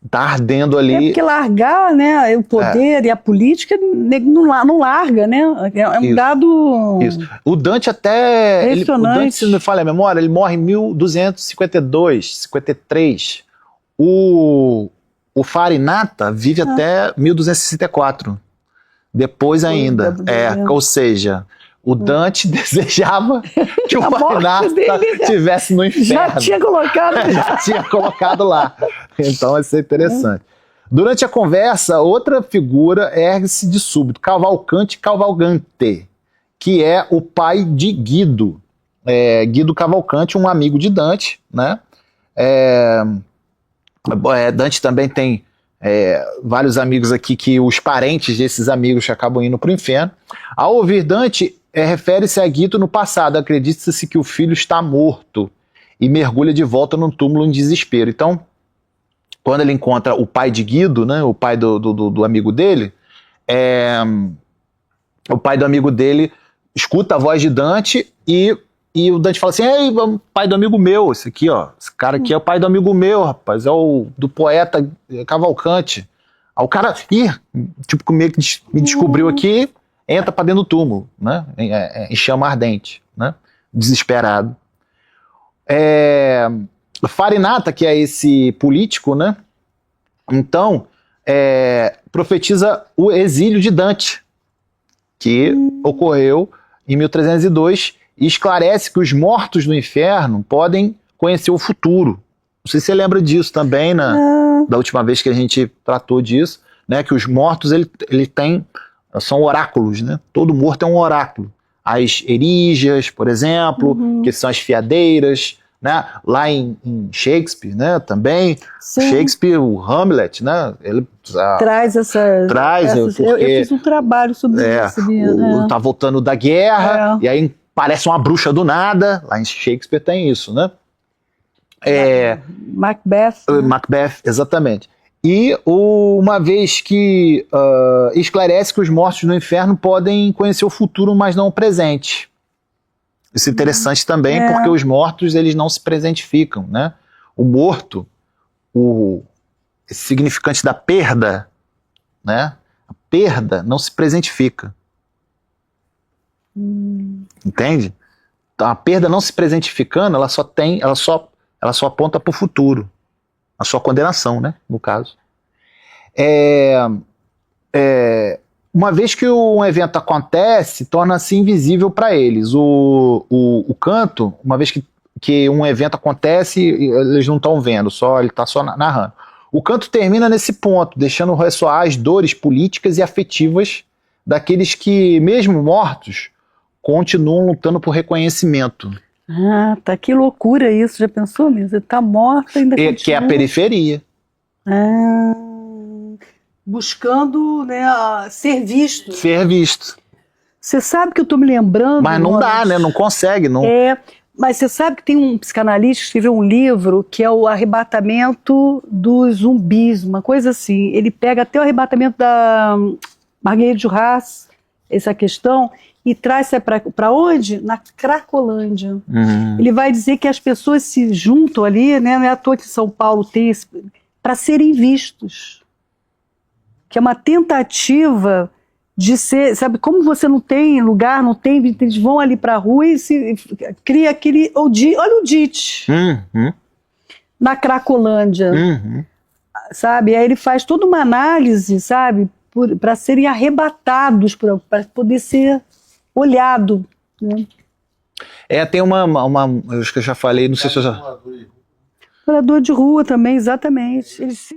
Tá ardendo ali. Porque largar, né, o poder e a política não larga, né? É um dado... Isso. O Dante até... o Dante, se não me falha a memória, ele morre em 1252, 53. O Farinata vive até 1264. Depois ainda. Ou seja, o Dante desejava que o Farinata estivesse no inferno. Já tinha colocado. Já tinha colocado lá. Então, isso é interessante. Durante a conversa, outra figura ergue-se de súbito, Cavalcante, que é o pai de Guido, Guido Cavalcanti, um amigo de Dante, né? Dante também tem vários amigos aqui que os parentes desses amigos acabam indo para o inferno. Ao ouvir Dante, refere-se a Guido no passado. Acredita-se que o filho está morto e mergulha de volta no túmulo em desespero. Então, quando ele encontra o pai de Guido, né, o pai do amigo dele, o pai do amigo dele escuta a voz de Dante e o Dante fala assim: ei, pai do amigo meu, esse aqui, ó, esse cara aqui é o pai do amigo meu, rapaz, é o do poeta Cavalcanti. Aí o cara, tipo, meio que me descobriu aqui, entra pra dentro do túmulo, né, em chama ardente, né, desesperado. Farinata, que é esse político, né, então, profetiza o exílio de Dante, que ocorreu em 1302, e esclarece que os mortos no inferno podem conhecer o futuro. Não sei se você lembra disso também, da última vez que a gente tratou disso, né, que os mortos são oráculos, né? Todo morto é um oráculo. As erígias, por exemplo, que são as fiadeiras, né? Lá em Shakespeare, né, também. Sim. Shakespeare, o Hamlet, né, ele traz porque eu fiz um trabalho sobre isso. Tá voltando da guerra, e aí parece uma bruxa do nada. Lá em Shakespeare tem isso, né? Macbeth. Macbeth, exatamente. E uma vez que esclarece que os mortos no inferno podem conhecer o futuro, mas não o presente. Isso é interessante também, porque os mortos, eles não se presentificam, né? O morto, esse significante da perda, né? A perda não se presentifica. Entende? Então, a perda não se presentificando, ela só aponta para o futuro. A sua condenação, né? No caso. Uma vez que um evento acontece, torna-se invisível para eles. O canto, uma vez que um evento acontece, eles não estão vendo, ele está só narrando. O canto termina nesse ponto, deixando ressoar as dores políticas e afetivas daqueles que, mesmo mortos, continuam lutando por reconhecimento. Tá, que loucura isso, já pensou mesmo? Você tá morta ainda continua... Que é a periferia. Buscando, né, ser visto. Ser visto. Você sabe que eu tô me lembrando... Mas não dá, né? Não consegue. Não... Mas você sabe que tem um psicanalista que escreveu um livro que é o arrebatamento dos zumbis, uma coisa assim. Ele pega até o arrebatamento da Marguerite Duras, essa questão, e traz para onde? Na Cracolândia. Ele vai dizer que as pessoas se juntam ali, né? Não é à toa que São Paulo tem isso, para serem vistos. Que é uma tentativa de ser, sabe, como você não tem lugar, não tem, eles vão ali para a rua e cria aquele, olha o Dite, na Cracolândia, sabe, aí ele faz toda uma análise, sabe, para serem arrebatados, para poder ser olhado, né? Tem acho que eu já falei, não sei se eu já... Morador de rua também, exatamente, eles